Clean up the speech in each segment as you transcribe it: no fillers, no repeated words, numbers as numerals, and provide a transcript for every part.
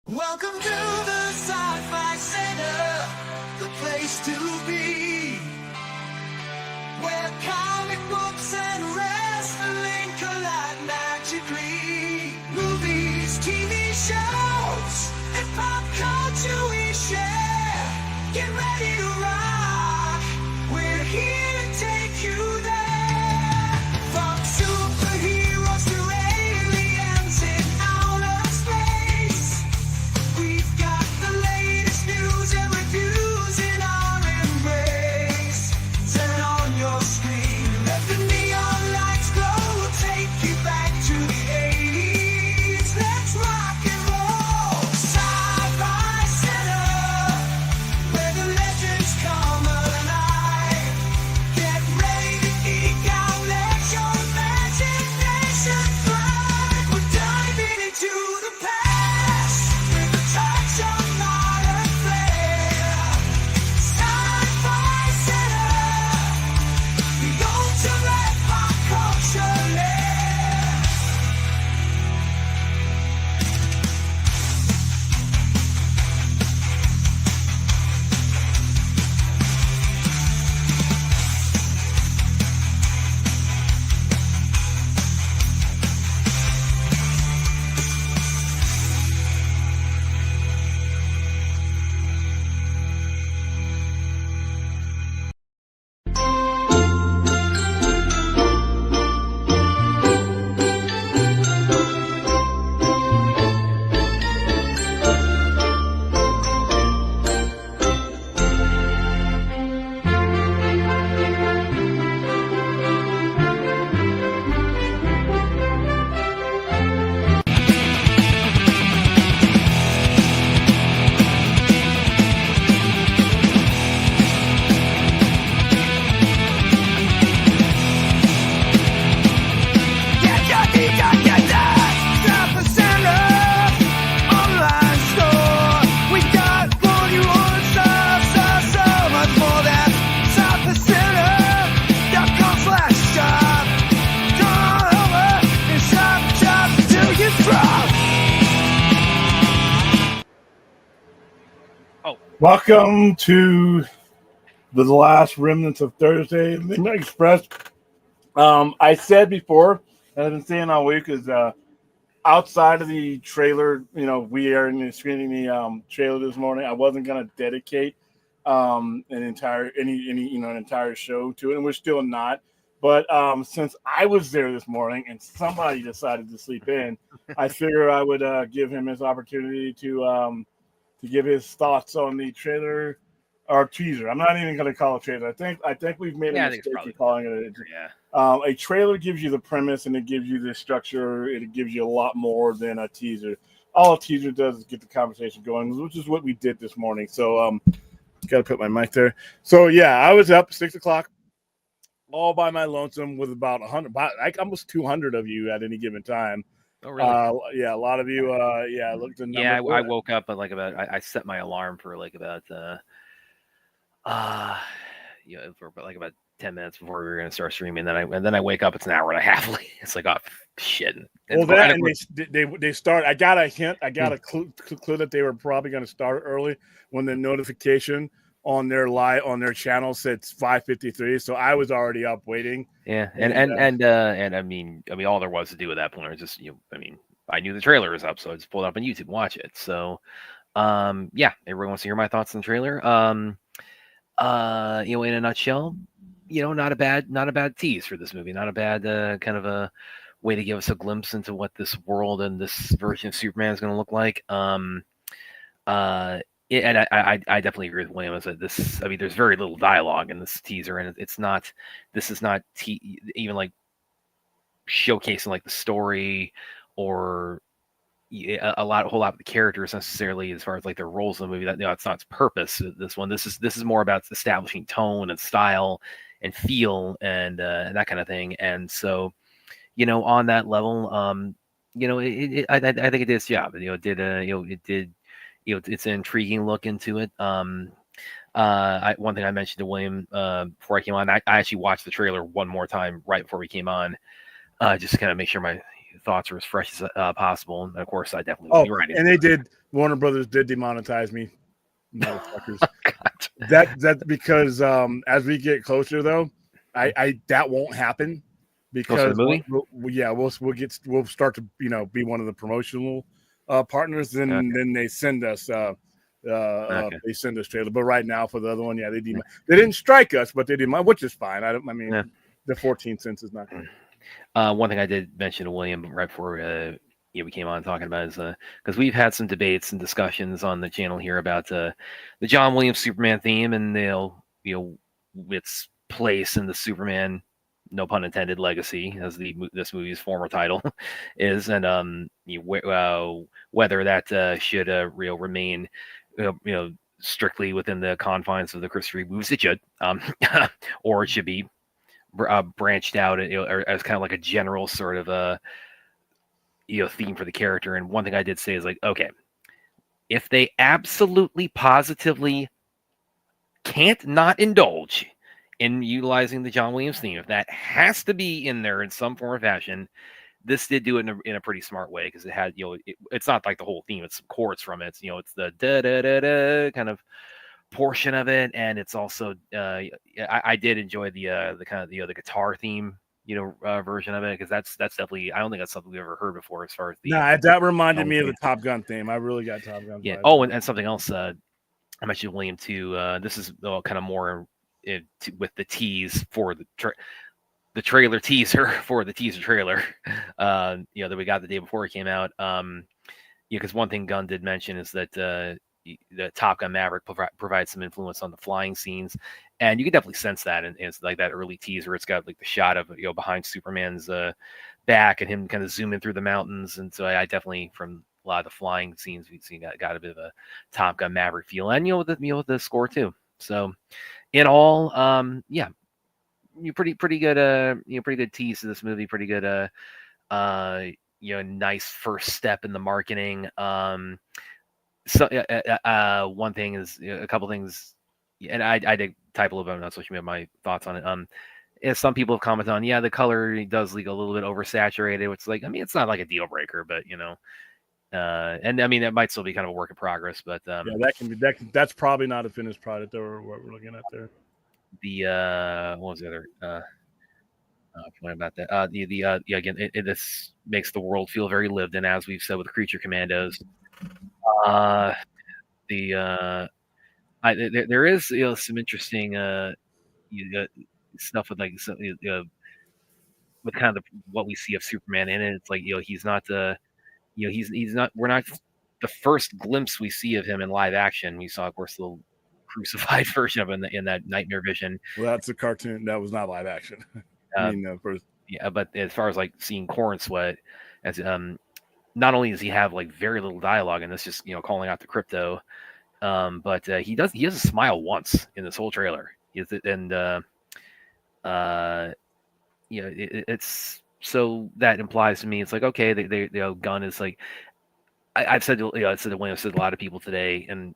Welcome to the Sci-Fi Center, the place to be, where comic books and wrestling collide magically. Movies, TV shows, and pop culture we share. Get ready to rock, we're here to take you there. From superheroes to aliens in outer space, we've got the latest news and reviews in our embrace. Turn on your screen, let the neon lights glow, take you back to the 80s. Let's rock and roll. Sci-Fi Center, where the legends come alive. Get ready to geek out, let your imagination fly. We're diving into the past with a touch of modern flair. Sci-Fi Center, the ultimate pop culture lair. Welcome to the last remnants of Thursday Midnight Express. I said before, I've been saying all week, is outside of the trailer, we are screening the trailer this morning. I wasn't going to dedicate an entire show to it, and we're still not. But since I was there this morning and somebody decided to sleep in, I figure I would give him his opportunity to give his thoughts on the trailer or teaser. I'm not even going to call it trailer. I think we've made a mistake in calling it a trailer. Gives you the premise and it gives you the structure. It gives you a lot more than a teaser. All a teaser does is get the conversation going, which is what we did this morning. So got to put my mic there. So yeah, I was up 6 o'clock all by my lonesome with about 100, like almost 200 of you at any given time. Oh, really? Yeah, a lot of you. Looked at numbers. Yeah, I woke up at I set my alarm for about for about 10 minutes before we were going to start streaming. And then I wake up. It's an hour and a half late. It's like, oh shit. Well, they start. I got a hint. I got a clue that they were probably going to start early when the notification on their channel said 5:53. So I was already up waiting. Yeah, and I mean, all there was to do at that point was just I knew the trailer was up, so I just pulled it up on YouTube, watch it. So, yeah, everyone wants to hear my thoughts on the trailer. In a nutshell, not a bad tease for this movie, not a bad kind of a way to give us a glimpse into what this world and this version of Superman is going to look like. And I definitely agree with William. Is that there's very little dialogue in this teaser, and this is not even like showcasing like the story or a whole lot of the characters necessarily as far as like their roles in the movie. That it's not its purpose. This is more about establishing tone and style and feel and that kind of thing. And so, on that level, I think it did its job. It's an intriguing look into it. One thing I mentioned to William before I came on, I actually watched the trailer one more time right before we came on, just to kind of make sure my thoughts are as fresh as possible. And of course, I definitely will be writing. And they did. Warner Brothers did demonetize me, motherfuckers. That's because as we get closer, though, I that won't happen because we'll start to be one of the promotional partners. Then they send us they send us trailer. But right now for the other one, they didn't strike us, but they did, which is fine. The 14 cents is not good. One thing I did mention to William right before we came on talking about is because we've had some debates and discussions on the channel here about the John Williams Superman theme and its place in the Superman, no pun intended, legacy, as this movie's former title is, and whether that should remain strictly within the confines of the Christopher Reeve movies. It should, or it should be branched out, or as kind of like a general sort of a theme for the character. And one thing I did say is like, okay, if they absolutely positively can't not indulge in utilizing the John Williams theme, if that has to be in there in some form or fashion, this did do it in a pretty smart way, because it had it's not like the whole theme, it's some chords from it. It's the da da da da kind of portion of it, and it's also I did enjoy the kind of the guitar theme version of it, because that's definitely, I don't think that's something we've ever heard before as far as the that reminded me of the Top Gun theme. I really got Top Gun vibes. Oh, and something else I mentioned William too, this is kind of more with the tease for the trailer teaser for the teaser trailer that we got the day before it came out, because one thing Gunn did mention is that the Top Gun Maverick provides some influence on the flying scenes, and you can definitely sense that. And it's like that early teaser. It's got like the shot of behind Superman's back and him kind of zooming through the mountains, and so I definitely, from a lot of the flying scenes we've seen, got a bit of a Top Gun Maverick feel, and with the score too. So in all, pretty good pretty good tease to this movie. Pretty good nice first step in the marketing. So one thing is, a couple things, and I did type a little bit on social media my thoughts on it. As some people have commented on, the color does look a little bit oversaturated, which is like, it's not like a deal breaker, but and that might still be kind of a work in progress. But that's probably not a finished product or what we're looking at there. What was the other point about that? Again, this makes the world feel very lived in, as we've said with Creature Commandos. There is some interesting stuff with with kind of what we see of Superman in it. It's like he's not we're not the first glimpse we see of him in live action. We saw, of course, the little crucified version of him in that Nightmare Vision. Well, that's a cartoon. That was not live action. But as far as like seeing Corn Sweat, as not only does he have like very little dialogue in this, just calling out the crypto, but he has a smile once in this whole trailer. It's so that implies to me, it's like, okay, they Gunn is like, I've said to William, I've said a lot of people today, and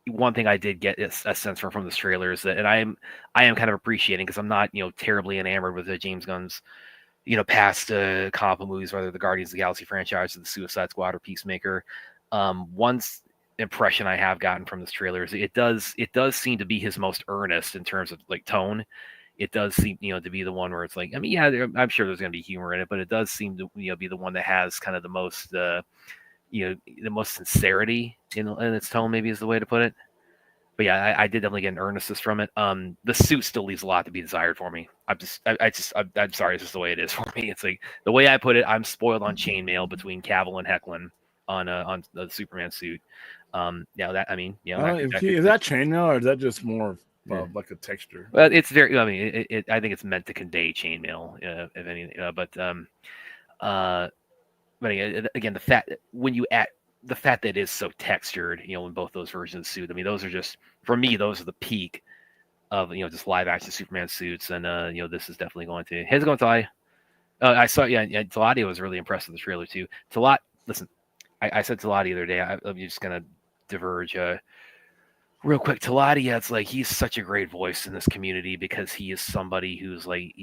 one thing I did get a sense from this trailer is that, and I am kind of appreciating, because I'm not terribly enamored with James Gunn's past comic book movies, whether the Guardians of the Galaxy franchise or the Suicide Squad or Peacemaker. One impression I have gotten from this trailer is it does seem to be his most earnest in terms of like tone. It does seem to be the one where it's like, I'm sure there's going to be humor in it, but it does seem to be the one that has kind of the most the most sincerity in its tone, maybe is the way to put it. But yeah, I did definitely get an earnestness from it. The suit still leaves a lot to be desired for me. I'm sorry, it's just the way it is for me. It's like, the way I put it, I'm spoiled on chainmail between Cavill and Hecklin on the Superman suit. Is that chainmail, or is that just more like a texture? Well, it's very. I think it's meant to convey chainmail, if anything. But again, the fact that it is so textured, in both those versions of the suit. Those are just, for me, those are the peak of just live action Superman suits, and this is definitely going to. Here's going to I saw Talati was really impressed with the trailer too. Talat, listen, I said Talati the other day. I'm just gonna diverge real quick. Talati, it's like he's such a great voice in this community, because he is somebody who's like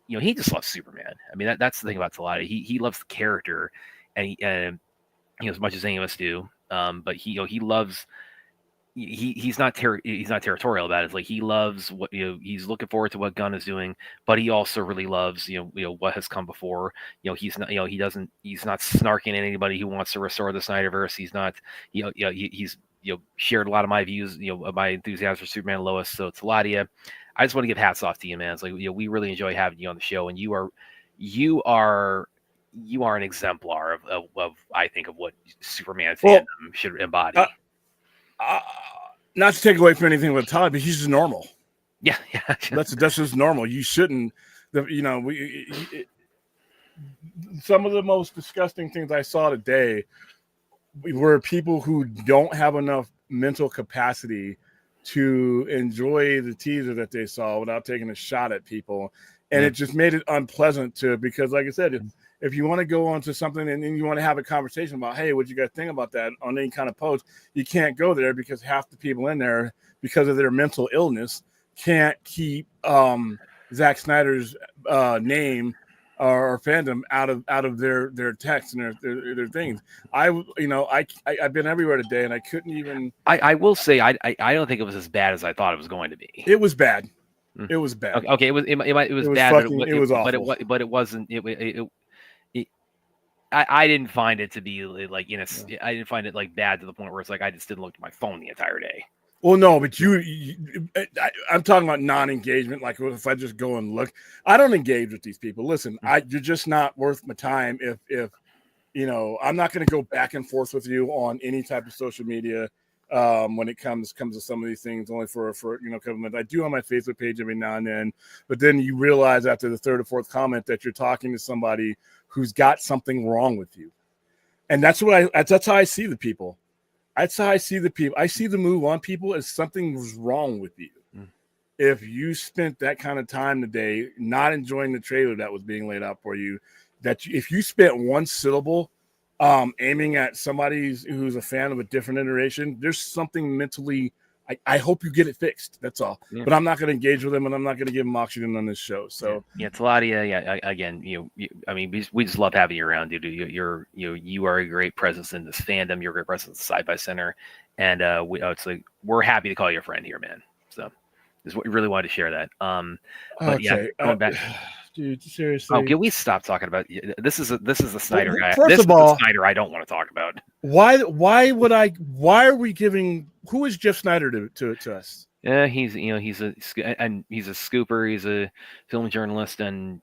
he just loves Superman. I mean, that's the thing about Talati. He loves the character, and as much as any of us do. But he loves. He's not territorial about it. It's like he loves what he's looking forward to what Gunn is doing, but he also really loves what has come before. He's not he's not snarking at anybody who wants to restore the Snyderverse. He's not he's shared a lot of my views, of my enthusiasm for Superman and Lois. So Taladia, I just want to give hats off to you, man. It's like we really enjoy having you on the show, and you are an exemplar of I think of what Superman fandom should embody. Not to take away from anything with Todd, but he's just normal. Yeah. That's just normal. You shouldn't. Some of the most disgusting things I saw today were people who don't have enough mental capacity to enjoy the teaser that they saw without taking a shot at people, and it just made it unpleasant because, like I said, if you want to go on to something and you want to have a conversation about, hey, what you guys think about that on any kind of post, you can't go there because half the people in there, because of their mental illness, can't keep Zack Snyder's name or fandom out of their text and their things. I've been everywhere today, and I couldn't even. I will say I don't think it was as bad as I thought it was going to be. It was bad. It was bad. Okay, it was bad, it was awful. But it wasn't. I didn't find it to be like I didn't find it like bad to the point where it's like I just didn't look at my phone the entire day. Well, no, but I'm talking about non-engagement. Like if I just go and look, I don't engage with these people. Listen, you're just not worth my time. If I'm not going to go back and forth with you on any type of social media when it comes to some of these things. Only for comment. I do on my Facebook page every now and then, but then you realize after the third or fourth comment that you're talking to somebody who's got something wrong with you, and that's how I see the people. That's how I see the people. I see the move on people as something was wrong with you. If you spent that kind of time today not enjoying the trailer that was being laid out for you, if you spent one syllable aiming at somebody who's a fan of a different iteration, there's something mentally. I hope you get it fixed. That's all. Yeah. But I'm not going to engage with them, and I'm not going to give them oxygen on this show. So Taladia. Yeah, again, I mean, we just love having you around, dude. You are a great presence in this fandom. You're a great presence at Sci-Fi Center, and it's like we're happy to call you a friend here, man. So, just really wanted to share that. But okay. Going back. Dude, seriously. Oh, can we stop talking about this? Is the Snyder guy? First of all, the Snyder I don't want to talk about. Why are we giving? Who is Jeff Snyder to us? Yeah, he's a scooper. He's a film journalist, and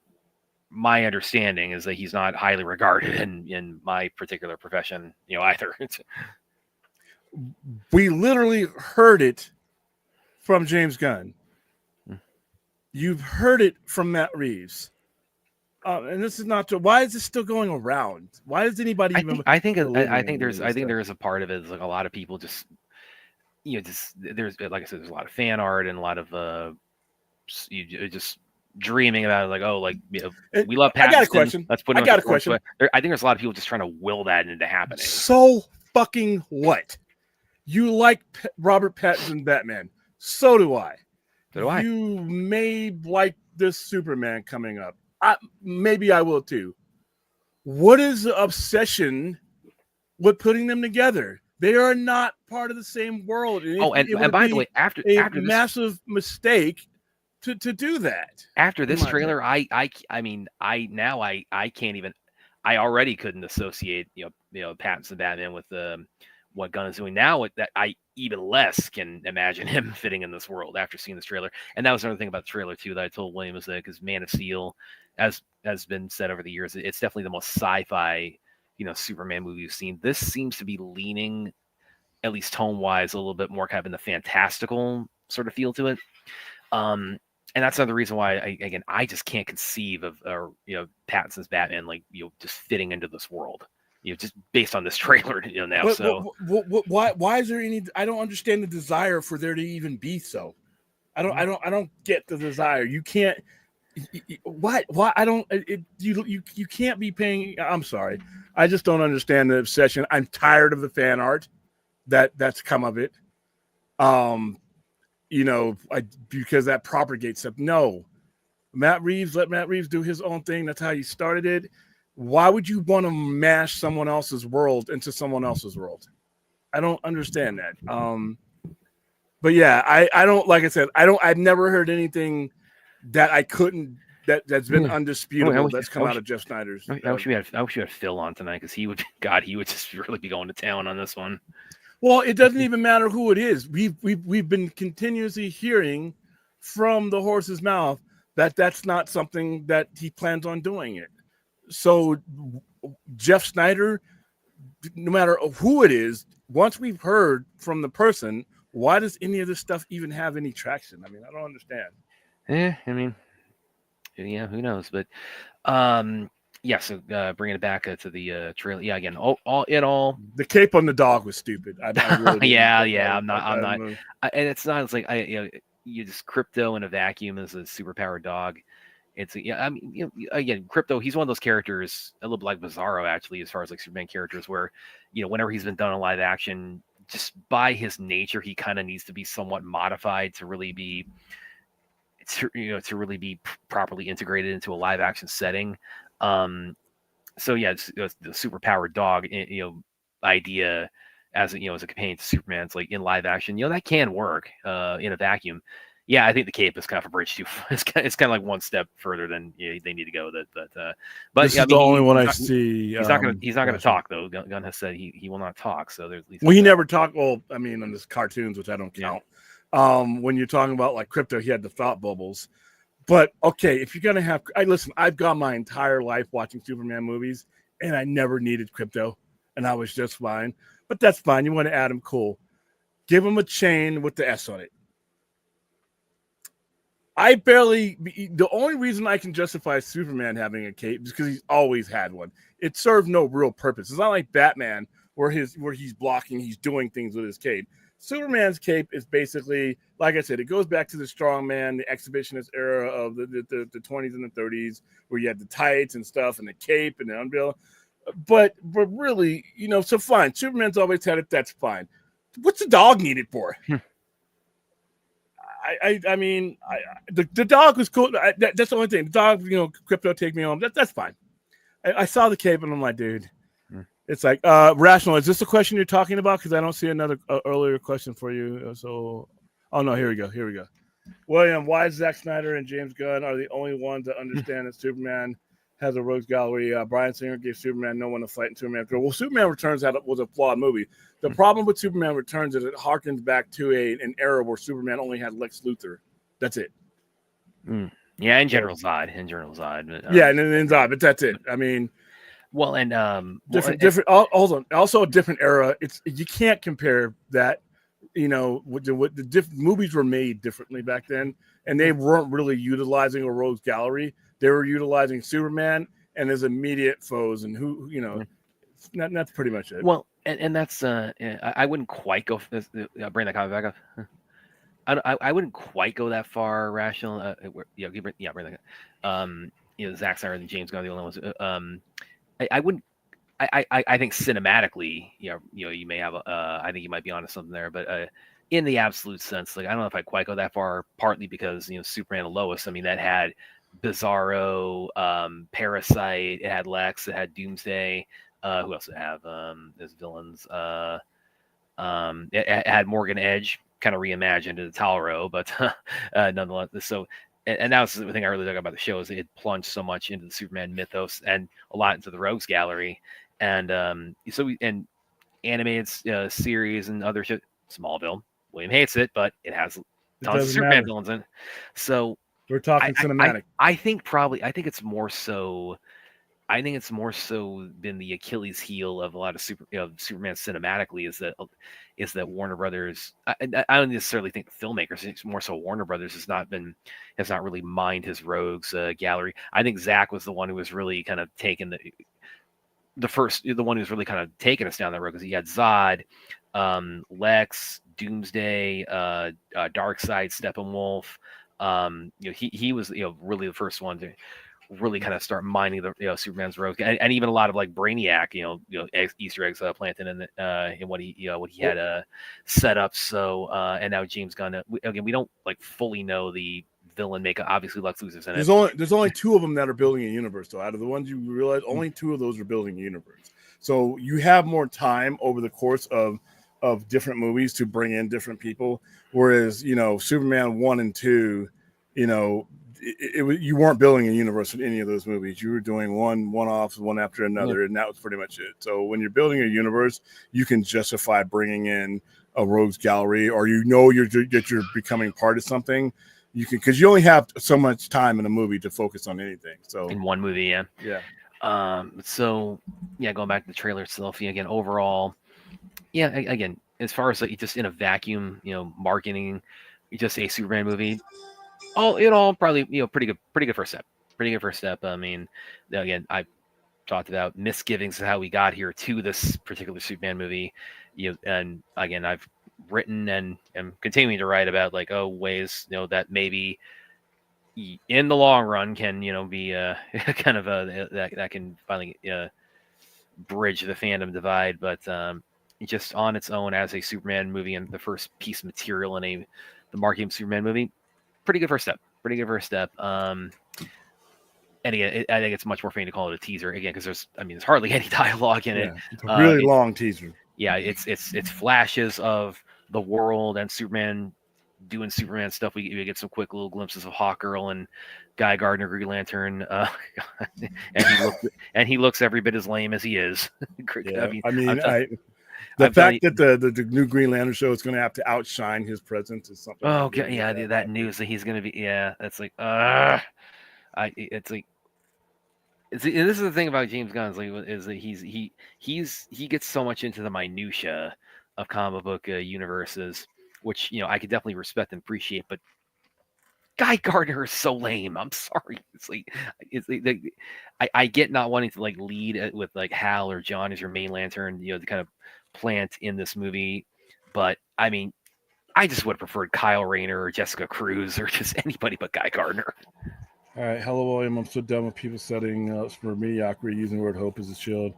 my understanding is that he's not highly regarded in my particular profession. Either. We literally heard it from James Gunn. You've heard it from Matt Reeves. And this is not. Why is this still going around? Why does anybody even? I think there is a part of it. It's like a lot of people just there's, like I said, there's a lot of fan art and a lot of just dreaming about it, like we love Pattinson. I got a question. Let's put. I got a question. I think there's a lot of people just trying to will that into happening. So fucking what? You like Robert Pattinson Batman? So do I. So do I. You may like this Superman coming up. Maybe I will too. What is the obsession with putting them together? They are not part of the same world. And by the way, after this massive mistake to do that. After this trailer, I can't even. I already couldn't associate Pattinson Batman with what Gunn is doing now. That I even less can imagine him fitting in this world after seeing this trailer. And that was another thing about the trailer too that I told William, is that because Man of Steel, as has been said over the years, it's definitely the most sci-fi Superman movie you've seen. This seems to be leaning, at least tone-wise, a little bit more kind of in the fantastical sort of feel to it. And that's another reason why I just can't conceive of Pattinson's Batman just fitting into this world. Just based on this trailer, now. Why is there any? I don't understand the desire for there to even be so. I don't get the desire. You can't. Why? I don't. You can't be paying. I'm sorry. I just don't understand the obsession. I'm tired of the fan art that's come of it. Because that propagates stuff. No, Matt Reeves, let Matt Reeves do his own thing. That's how he started it. Why would you want to mash someone else's world into someone else's world? I don't understand that. But yeah, I don't, like I said, I've never heard anything that I couldn't, that's been undisputable that's come out of Jeff Snyder's. I wish we had Phil on tonight, because he would just really be going to town on this one. Well, it doesn't even matter who it is. We've been continuously hearing from the horse's mouth that that's not something that he plans on doing it. So Jeff Snyder, no matter who it is, once we've heard from the person, why does any of this stuff even have any traction? I mean, I don't understand. I mean, yeah, who knows? But yeah, so bringing it back to the trailer. Yeah, again, all the cape on the dog was stupid. I really yeah, I'm not, and it's not. It's like you just Crypto in a vacuum as a superpowered dog. It's I mean, again, Crypto. He's one of those characters, a little bit like Bizarro, actually, as far as like Superman characters, where whenever he's been done in live action, just by his nature, he kind of needs to be somewhat modified to really be. To really be properly integrated into a live action setting. So yeah, it's the superpowered dog, idea as as a companion to Superman. It's like in live action, that can work in a vacuum. Yeah, I think the cape is kind of a bridge too. It's kind of like one step further than they need to go with it. But this is the only one I see. He's not going to talk though. Gunn has said he will not talk. So there's at least. Well, he never talked. Well, I mean, on this cartoons, which I don't count. Yeah. When you're talking about like Crypto, he had the thought bubbles. But okay, if you're gonna have, listen. I've gone my entire life watching Superman movies, and I never needed Crypto, and I was just fine. But that's fine. You want to add him, cool. Give him a chain with the S on it. The only reason I can justify Superman having a cape is because he's always had one. It served no real purpose. It's not like Batman where he's blocking, he's doing things with his cape. Superman's cape is basically, like I said, it goes back to the strongman, the exhibitionist era of the 20s and the 30s, where you had the tights and stuff and the cape and the umbrella. But really, so fine. Superman's always had it. That's fine. What's the dog need it for? I mean, the dog was cool. That's the only thing. The dog, Crypto, take me home. That's fine. I saw the cape and I'm like, dude, it's like Rational. Is this the question you're talking about? Because I don't see another earlier question for you. So, oh no, here we go. William, why Zack Snyder and James Gunn are the only ones that understand that Superman has a rogues gallery? Bryan Singer gave Superman no one to fight in Superman. Well, Superman Returns was a flawed movie. The problem with Superman Returns is it harkens back to an era where Superman only had Lex Luthor. That's it. Yeah, in General Zod. But, yeah, and in Zod, but that's it. I mean, well, and different. Hold on. Also, a different era. You can't compare that. What the different movies were made differently back then, and they weren't really utilizing a rogues gallery. They were utilizing Superman and his immediate foes, and who. That's pretty much it. Well, and that's I wouldn't quite go. Bring that comment back up. I wouldn't quite go that far. Rational. Bring that. Zack Snyder and James Gunn are the only ones. I wouldn't. I think cinematically, you may have. I think you might be onto something there, but in the absolute sense, like I don't know if I quite go that far. Partly because Superman and Lois. I mean, that had Bizarro, Parasite. It had Lex. It had Doomsday. Who else did it have as villains? It had Morgan Edge, kind of reimagined as Talro, but nonetheless. So, and that was the thing I really dug about the show is it plunged so much into the Superman mythos and a lot into the Rogues Gallery, and and animated series and other shit. Smallville, William hates it, but it has tons of Superman villains in it. So we're talking cinematic. I think it's more so. I think it's more so been the Achilles heel of a lot of Superman cinematically is that Warner Brothers. I don't necessarily think the filmmakers. It's more so Warner Brothers has not really mined his rogues gallery. I think Zach was the one who was really kind of taking the one who's really kind of taking us down that road because he had Zod, Lex, Doomsday, Darkseid, Steppenwolf. He was really the first one to really kind of start mining the Superman's rogues, and even a lot of like Brainiac, Easter eggs planted in what he had set up. So and now James Gunn. Again, we don't like fully know the villain makeup. Obviously, Lex Luthor's in There's it. only two of them that are building a universe. So out of the ones you realize, only two of those are building a universe. So you have more time over the course of different movies to bring in different people. Whereas Superman 1 and 2, you weren't building a universe in any of those movies. You were doing one-offs, one after another, and that was pretty much it. So when you're building a universe, you can justify bringing in a rogues gallery, or you're becoming part of something. You can, because you only have so much time in a movie to focus on anything. So In one movie, yeah. So yeah, going back to the trailer itself, again, overall, yeah, again, as far as like just in a vacuum, marketing, just a Superman movie, all probably pretty good first step. Pretty good first step. I mean, again, I talked about misgivings of how we got here to this particular Superman movie, and again, I've written and am continuing to write about ways that maybe in the long run can be kind of that can finally bridge the fandom divide, but just on its own as a Superman movie and the first piece of material in the marketing Superman movie, pretty good first step. And again, I think it's much more fitting to call it a teaser again because there's hardly any dialogue in it. It's a really long teaser. Yeah, it's flashes of the world and Superman doing Superman stuff. We get some quick little glimpses of Hawkgirl and Guy Gardner, Green Lantern, and he looks every bit as lame as he is. Yeah, the fact that the new Green Lantern show is going to have to outshine his presence is something. Oh god, yeah, that news that he's going to be, that's like, this is the thing about James Gunn is that he gets so much into the minutia of comic book universes, which I could definitely respect and appreciate, but Guy Gardner is so lame. I'm sorry. I get not wanting to lead with Hal or John as your main lantern, to kind of plant in this movie, but I mean, I just would have preferred Kyle Rayner or Jessica Cruz or just anybody but Guy Gardner. All right, hello, William. I'm so done with people setting for mediocrity using the word hope as a shield.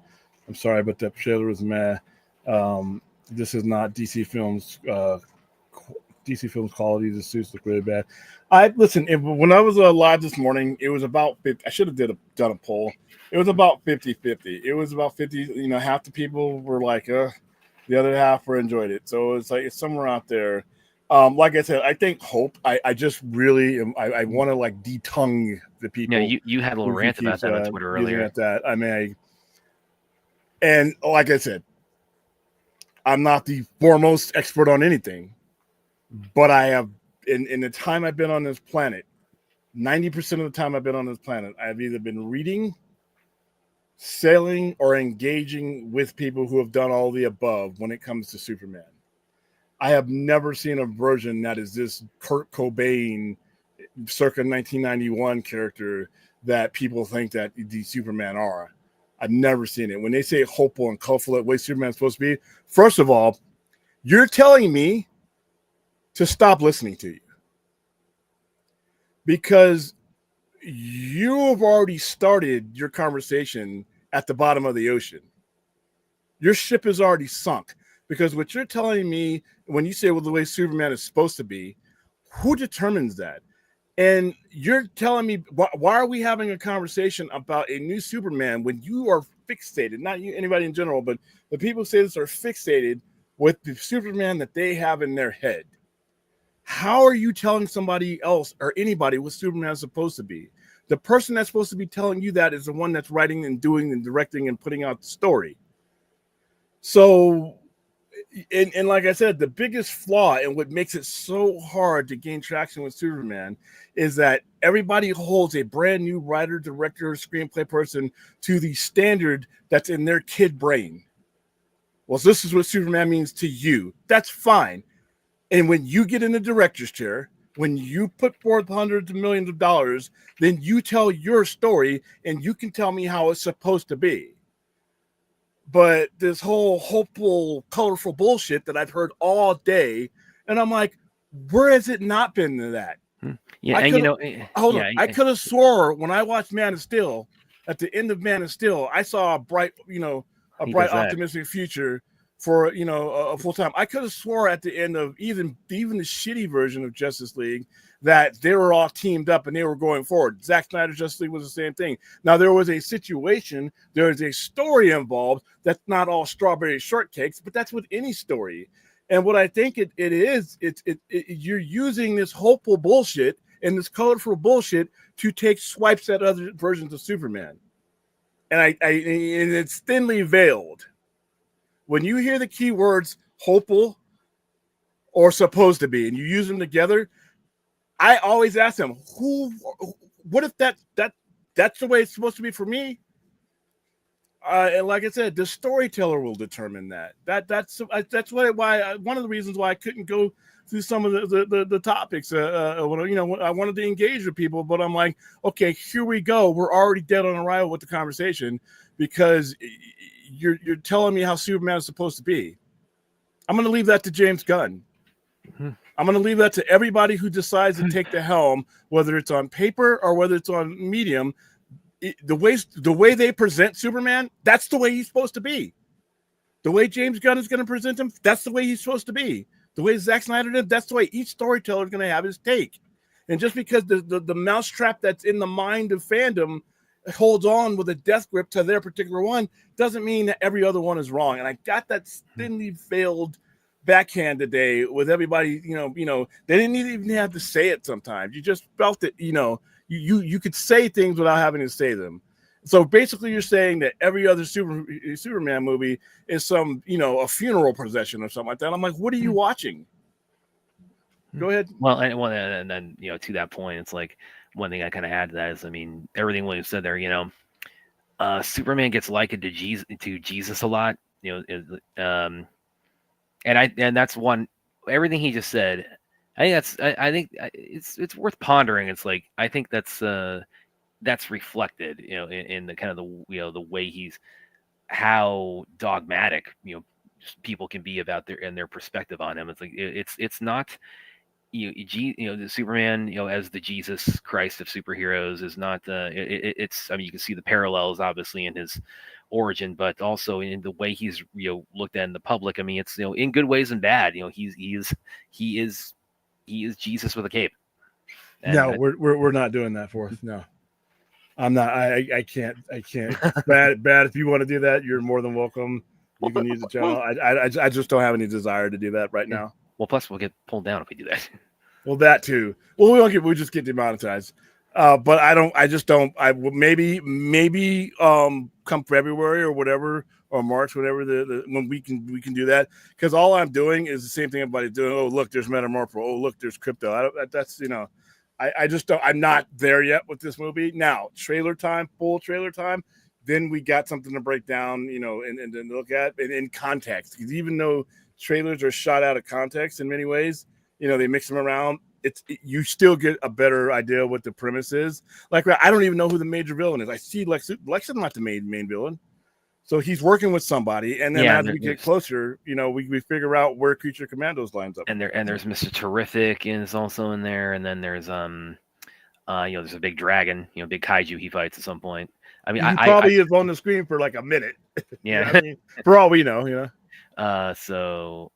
I'm sorry, but that trailer was meh. This is not DC Films. DC Films quality. The suits look really bad. When I was live this morning, it was about 50. I should have done a poll. It was about 50-50. It was about 50. Half the people were like, the other half were enjoyed it. So it's somewhere out there. Like I said, I think hope. I just really I want to detongue the people. Yeah, you had a little rant about that on Twitter earlier. At that, and like I said, I'm not the foremost expert on anything, but I have in the time I've been on this planet, 90% of the time I've been on this planet, I've either been reading, sailing, or engaging with people who have done all the above when it comes to Superman. I have never seen a version that is this Kurt Cobain circa 1991 character that people think that the Superman are. I've never seen it. When they say hopeful and colorful the way Superman's supposed to be, first of all, you're telling me to stop listening to you. Because you have already started your conversation at the bottom of the ocean. Your ship is already sunk. Because what you're telling me when you say, well, the way Superman is supposed to be, who determines that? And you're telling me, why are we having a conversation about a new Superman when you are fixated, not you, anybody in general, but the people who say this are fixated with the Superman that they have in their head? How are you telling somebody else or anybody what Superman is supposed to be? The person that's supposed to be telling you that is the one that's writing and doing and directing and putting out the story. So, and like I said, the biggest flaw and what makes it so hard to gain traction with Superman is that everybody holds a brand new writer, director, screenplay person to the standard that's in their kid brain. Well, this is what Superman means to you. That's fine. And when you get in the director's chair, when you put forth hundreds of millions of dollars, then you tell your story and you can tell me how it's supposed to be. But this whole hopeful, colorful bullshit that I've heard all day, and I'm like, where has it not been to that? Yeah, I could have swore when I watched Man of Steel, at the end of Man of Steel, I saw a bright, optimistic future for a full time. I could have swore at the end of even the shitty version of Justice League that they were all teamed up and they were going forward. Zack Snyder's Justice League was the same thing. Now there was a situation, there is a story involved that's not all strawberry shortcakes, but that's with any story. And what I think it is, you're using this hopeful bullshit and this colorful bullshit to take swipes at other versions of Superman, and and it's thinly veiled. When you hear the key words hopeful or supposed to be, and you use them together, I always ask them, what if that's the way it's supposed to be for me? And like I said, the storyteller will determine that. That's why one of the reasons why I couldn't go through some of the topics. When I wanted to engage with people, but I'm like, okay, here we go. We're already dead on arrival with the conversation because you're telling me how Superman is supposed to be. I'm going to leave that to James Gunn. Mm-hmm. I'm going to leave that to everybody who decides to take the helm, whether it's on paper or whether it's on medium. The way they present Superman, that's the way he's supposed to be. The way James Gunn is going to present him, that's the way he's supposed to be. The way Zack Snyder did, that's the way each storyteller is going to have his take. And just because the mousetrap that's in the mind of fandom holds on with a death grip to their particular one, doesn't mean that every other one is wrong. And I got that thinly veiled backhand today with everybody. They didn't even have to say it. Sometimes you just felt it. You could say things without having to say them. So basically, you're saying that every other Superman movie is some, a funeral procession or something like that. I'm like, what are you watching? Go ahead. Well, and then to that point, it's like one thing I kind of add to that is, I mean, everything William said there. Superman gets likened to Jesus a lot. And that's one. Everything he just said. I think it's worth pondering. It's like I think that's reflected, in the kind of the way he's how dogmatic people can be about their perspective on him. It's like it's not the Superman as the Jesus Christ of superheroes is not it's I mean you can see the parallels obviously in his origin, but also in the way he's looked at in the public. I mean it's in good ways and bad. He is Jesus with a cape. And no, we're not doing that, Fourth. No, I'm not. I can't. Bad. If you want to do that, you're more than welcome. You can use the channel. I just don't have any desire to do that right now. Well, plus we'll get pulled down if we do that. Well, that too. Well, we just get demonetized. But I just don't. I maybe come February or whatever, or March, whatever when we can do that, because all I'm doing is the same thing everybody's doing. Oh, look, there's Metamorpho. Oh, look, there's crypto. I just don't. I'm not there yet with this movie. Now, full trailer time. Then we got something to break down, and look at in context. Because even though trailers are shot out of context in many ways, they mix them around. You still get a better idea of what the premise is. Like I don't even know who the major villain is. I see Lex is not the main villain, so he's working with somebody. And then as we get closer, we figure out where Creature Commandos lines up. And there's Mr. Terrific is also in there, and then there's there's a big dragon, big kaiju he fights at some point. I mean, he probably is on the screen for like a minute. Yeah, for all we know, So.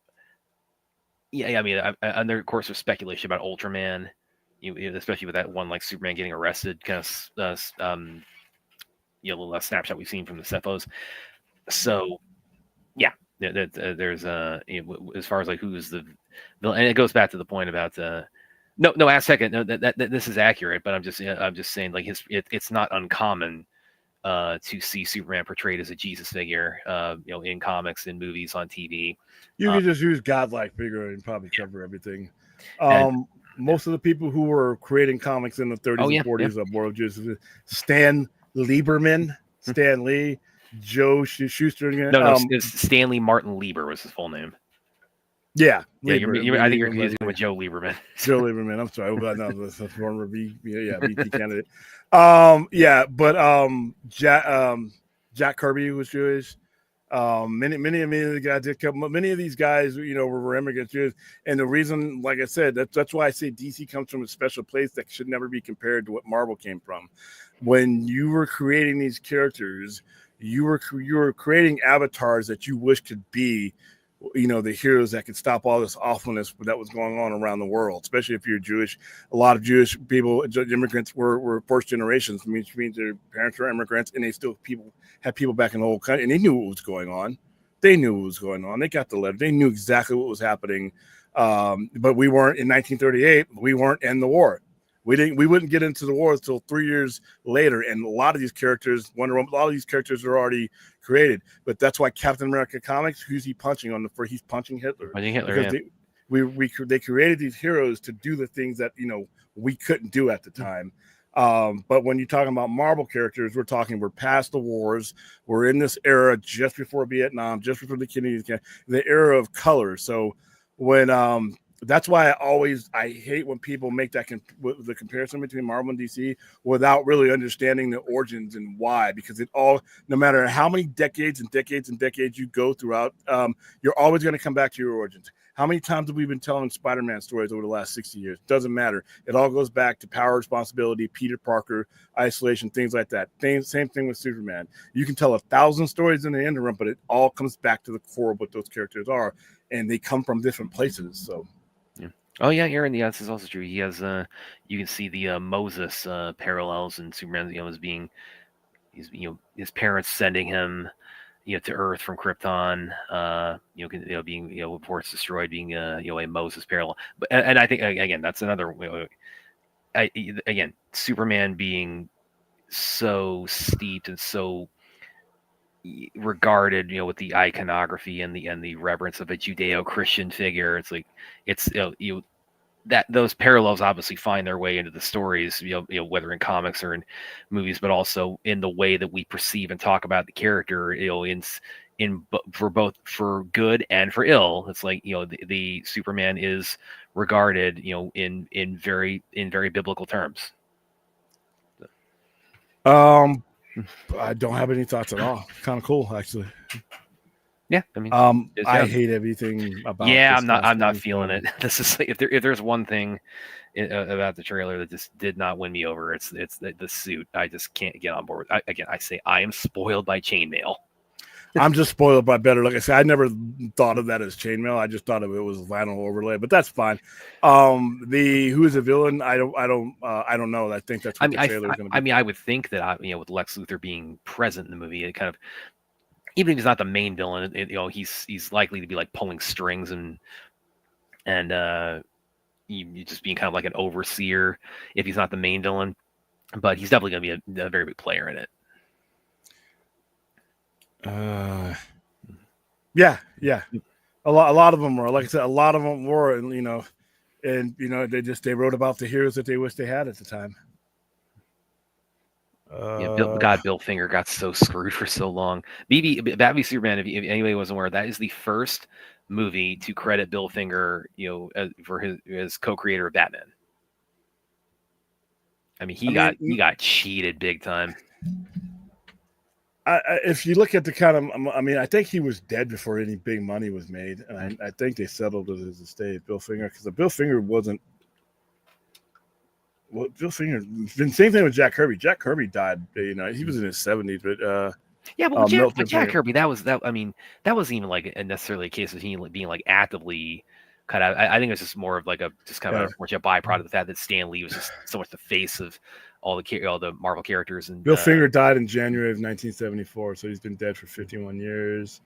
Yeah, I mean, and there, of course, there's speculation about Ultraman, especially with that one, like Superman getting arrested, kind of, little snapshot we've seen from the Cephos. So, yeah, there's as far as like who's the villain, and it goes back to the point about no, ask second, no, that this is accurate, but I'm just saying like it's not uncommon to see Superman portrayed as a Jesus figure, in comics, in movies, on TV. You can just use godlike figure and probably cover everything. Most of the people who were creating comics in the 30s and 40s of world Jesus, Stan Lieberman, Stan Lee, Joe Shuster. No, Stanley Martin Lieber was his full name. Yeah, I think you're confusing with Joe Lieberman. Joe Lieberman. I'm sorry, but no, that's a former VP candidate. Jack Kirby was Jewish. Many of the guys many of these guys, were immigrants Jews. And the reason, like I said, that's why I say DC comes from a special place that should never be compared to what Marvel came from. When you were creating these characters, you were creating avatars that you wish could be, the heroes that could stop all this awfulness that was going on around the world, especially if you're Jewish. A lot of Jewish people, immigrants, were first generations, which means their parents were immigrants, and they still had people back in the old country, and they knew what was going on. They knew what was going on. They got the letter. They knew exactly what was happening. But we weren't in 1938. We weren't in the war. We wouldn't get into the war until 3 years later. And a lot of these characters, Wonder Woman, a lot of these characters are already created. But that's why Captain America comics, who's he punching on he's punching Hitler. Because they created these heroes to do the things that we couldn't do at the time. But when you're talking about Marvel characters, we're past the wars. We're in this era just before Vietnam, just before the Kennedy, the era of color. So when that's why I hate when people make the comparison between Marvel and DC without really understanding the origins and why, because no matter how many decades and decades and decades you go throughout, you're always going to come back to your origins. How many times have we been telling Spider-Man stories over the last 60 years? Doesn't matter. It all goes back to power, responsibility, Peter Parker, isolation, things like that. Same thing with Superman. You can tell 1,000 stories in the interim, but it all comes back to the core of what those characters are, and they come from different places. So. Yeah. Oh yeah, Aaron. Yeah, this is also true. He has. You can see the Moses parallels in Superman. As being, his parents sending him, to Earth from Krypton. Being before it's destroyed, being a Moses parallel. But and I think again that's another. Again, Superman being so steeped and so regarded, with the iconography and the reverence of a Judeo-Christian figure. It's like that those parallels obviously find their way into the stories, whether in comics or in movies, but also in the way that we perceive and talk about the character, for both for good and for ill. It's like, the Superman is regarded, in very biblical terms. I don't have any thoughts at all. Kind of cool, actually. Yeah, I mean, I hate everything about. Yeah, I'm not feeling it. This is if there's one thing about the trailer that just did not win me over, it's the suit. I just can't get on board. I say I am spoiled by chainmail. I'm just spoiled by better. Like I said, I never thought of that as chainmail. I just thought of it was vinyl overlay, but that's fine. Who is the villain? I don't know. I think that's what the trailer is going to be. I would think that with Lex Luthor being present in the movie, it kind of, even if he's not the main villain, he's likely to be like pulling strings and you just being kind of like an overseer if he's not the main villain. But he's definitely going to be a very big player in it. Yeah. A lot of them were, like I said, and they wrote about the heroes that they wish they had at the time. Bill Finger got so screwed for so long. Batman v Superman, if anybody wasn't aware, that is the first movie to credit Bill Finger, for his co-creator of Batman. I mean, he got cheated big time. If you look at the kind of, I think he was dead before any big money was made, and I think they settled with his estate, Bill Finger, because Bill Finger wasn't. Well, Bill Finger. The same thing with Jack Kirby. Jack Kirby died. He was in his 70s, but Jack Kirby. That wasn't even like necessarily a case of him being like actively kind of. I think it was just more of like a byproduct of the fact that Stan Lee was just so much the face of all the Marvel characters. And Bill Finger died in January of 1974, so he's been dead for 51 years.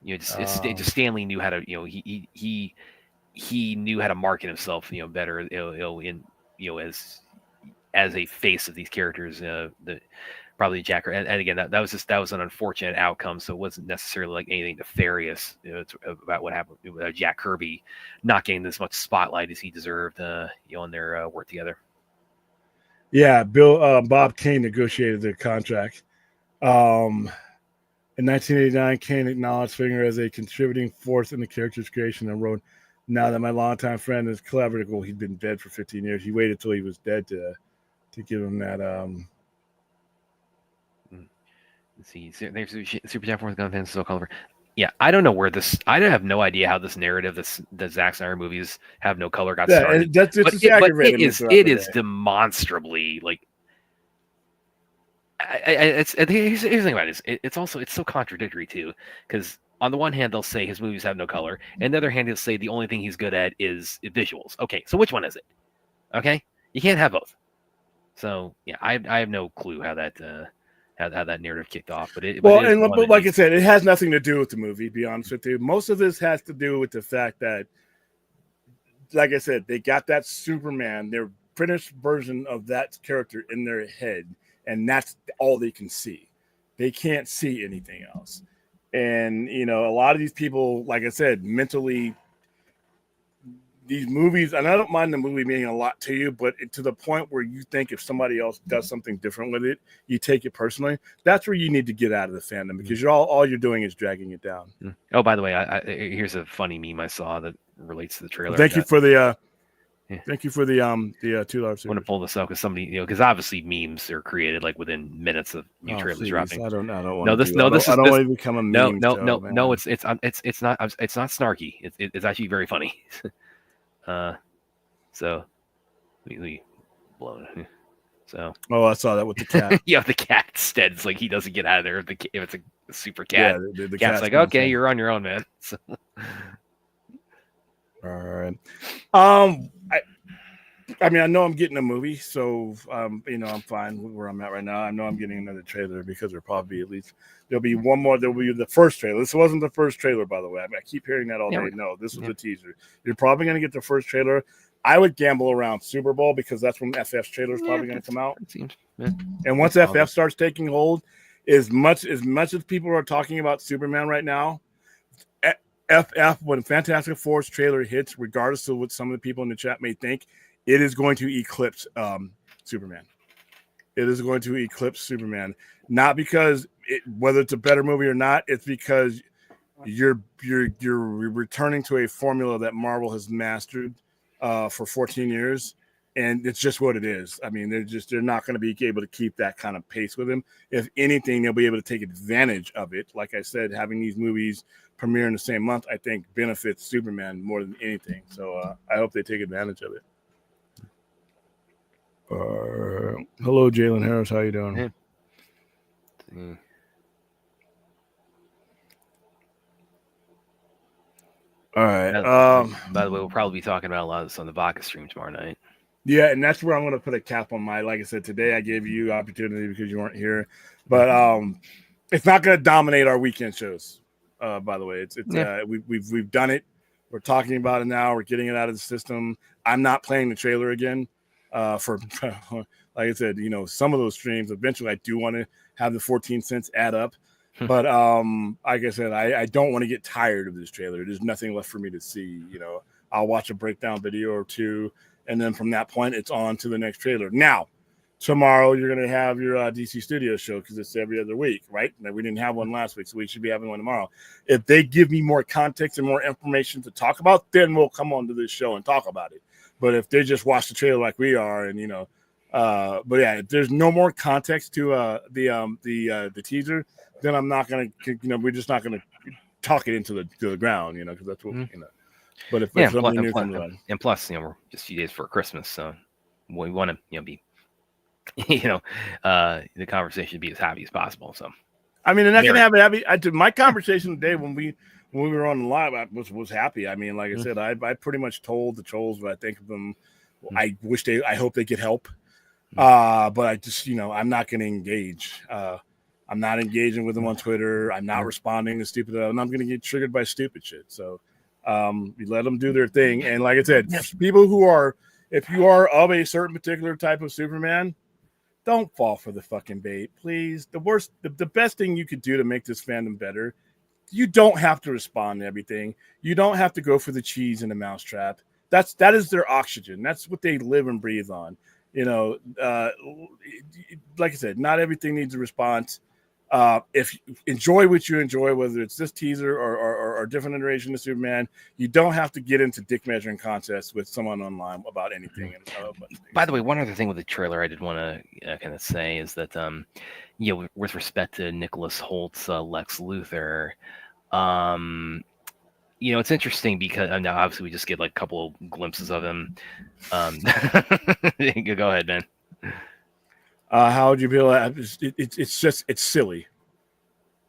Just Stan Lee knew how to, he knew how to market himself, better, as a face of these characters. Probably Jack, and again, that was an unfortunate outcome. So it wasn't necessarily like anything nefarious about what happened with Jack Kirby not getting this much spotlight as he deserved, in their work together. Yeah, Bob Kane negotiated the contract. In 1989, Kane acknowledged Finger as a contributing force in the character's creation and wrote, "Now that my longtime friend is collaborative," well, he'd been dead for 15 years. He waited till he was dead to give him that. Let's see. There's Super Chat for Gun Fans, so Oliver. Yeah, I don't know where this. I have no idea how this narrative, the Zack Snyder movies have no color, got started. It is demonstrably like here's the thing about it is it's also it's so contradictory too, because on the one hand they'll say his movies have no color, and on the other hand they'll say the only thing he's good at is visuals. Okay, so which one is it? Okay, you can't have both. So yeah, I have no clue how that how that narrative kicked off, but it Well, is and one but that like I needs. said, it has nothing to do with the movie. To be honest with you, most of this has to do with the fact that, like I said, they got that Superman, their finished version of that character in their head, and that's all they can see. They can't see anything else. And a lot of these people, like I said, mentally, these movies, and I don't mind the movie meaning a lot to you, but to the point where you think if somebody else does something different with it, you take it personally. That's where you need to get out of the fandom, because all you're doing is dragging it down. Oh, by the way, here's a funny meme I saw that relates to the trailer. Thank you for the Yeah. thank you for the $2. I want to pull this up because somebody, because obviously memes are created like within minutes of new trailers dropping. I don't want No, to this, do no, that. this I is don't this. want to become a meme. No, it's not snarky. It's actually very funny. So completely blown. So I saw that with the cat. yeah, the cat instead. It's like he doesn't get out of there if it's a super cat. Yeah, the Cat's like, okay, you're on your own, man. So. All right. I mean, I know I'm getting a movie, so I'm fine with where I'm at right now. I know I'm getting another trailer because there'll be one more. There'll be the first trailer. This wasn't the first trailer, by the way. I keep hearing that all day. No, this was a teaser. You're probably going to get the first trailer. I would gamble around Super Bowl because that's when FF's trailer is probably going to come out. And once FF starts taking hold, as much as people are talking about Superman right now, FF, when Fantastic Four's trailer hits, regardless of what some of the people in the chat may think, it is going to eclipse Superman. It is going to eclipse Superman, not because whether it's a better movie or not. It's because you're returning to a formula that Marvel has mastered for 14 years, and it's just what it is. I mean, they're not going to be able to keep that kind of pace with him. If anything, they'll be able to take advantage of it. Like I said, having these movies premiere in the same month, I think benefits Superman more than anything. So I hope they take advantage of it. Hello, Jalen Harris. How you doing? Yeah. All right. By the way, we'll probably be talking about a lot of this on the Vodka stream tomorrow night. Yeah, and that's where I'm going to put a cap on my. Like I said, today I gave you opportunity because you weren't here, but it's not going to dominate our weekend shows. By the way, we've done it. We're talking about it now. We're getting it out of the system. I'm not playing the trailer again. For like I said, some of those streams eventually I do want to have the 14 cents add up, but like I said, I don't want to get tired of this trailer. There's nothing left for me to see. I'll watch a breakdown video or two, and then from that point it's on to the next trailer. Now tomorrow you're going to have your DC Studios show because it's every other week, right? And we didn't have one last week, so we should be having one tomorrow. If they give me more context and more information to talk about, then we'll come on to this show and talk about it. But if they just watch the trailer like we are, and but yeah, if there's no more context to the teaser, then I'm not gonna, we're just not gonna talk it into the ground, because that's what But if there's something new comes on, and plus, we're just a few days before Christmas, so we want to, be, the conversation to be as happy as possible. So, I mean, and I can have it happy. My conversation today when we were on the live, I was happy. I mean, like I said, I pretty much told the trolls what I think of them. I hope they get help. But I just, I'm not going to engage. I'm not engaging with them on Twitter. I'm not responding to stupid. And I'm going to get triggered by stupid shit. So you let them do their thing. And like I said, people if you are of a certain particular type of Superman, don't fall for the fucking bait, please. The best thing you could do to make this fandom better, you don't have to respond to everything. You don't have to go for the cheese in the mousetrap. That is their oxygen. That's what they live and breathe on. Like I said, not everything needs a response. If you enjoy what you enjoy, whether it's this teaser or different iteration of Superman, you don't have to get into dick measuring contests with someone online about anything. By the way, one other thing with the trailer I did want to kind of say is that, with respect to Nicholas Holt's Lex Luthor, it's interesting because now obviously we just get like a couple of glimpses of him. Go ahead, man. How would you feel? It's just it's silly.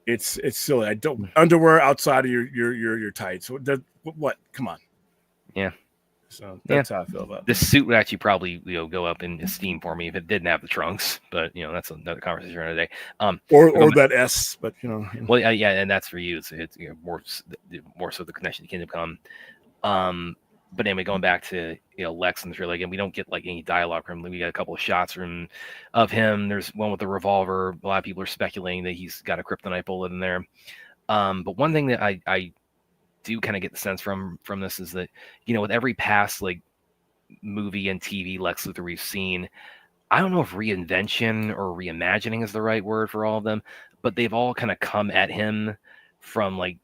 It's silly. I don't underwear outside of your tights. What? Come on. Yeah. So Yeah. that's how I feel about it. This suit would actually probably go up in esteem for me if it didn't have the trunks, but that's another conversation for another day. Or that S, but Well, yeah, and that's for you. It's more so the connection to Kingdom Come. But anyway, going back to Lex and the trailer again, we don't get like any dialogue from him. We got a couple of shots of him. There's one with the revolver. A lot of people are speculating that he's got a kryptonite bullet in there. But one thing that I do kind of get the sense from this is that with every past like movie and TV Lex Luthor we've seen, I don't know if reinvention or reimagining is the right word for all of them, but they've all kind of come at him from like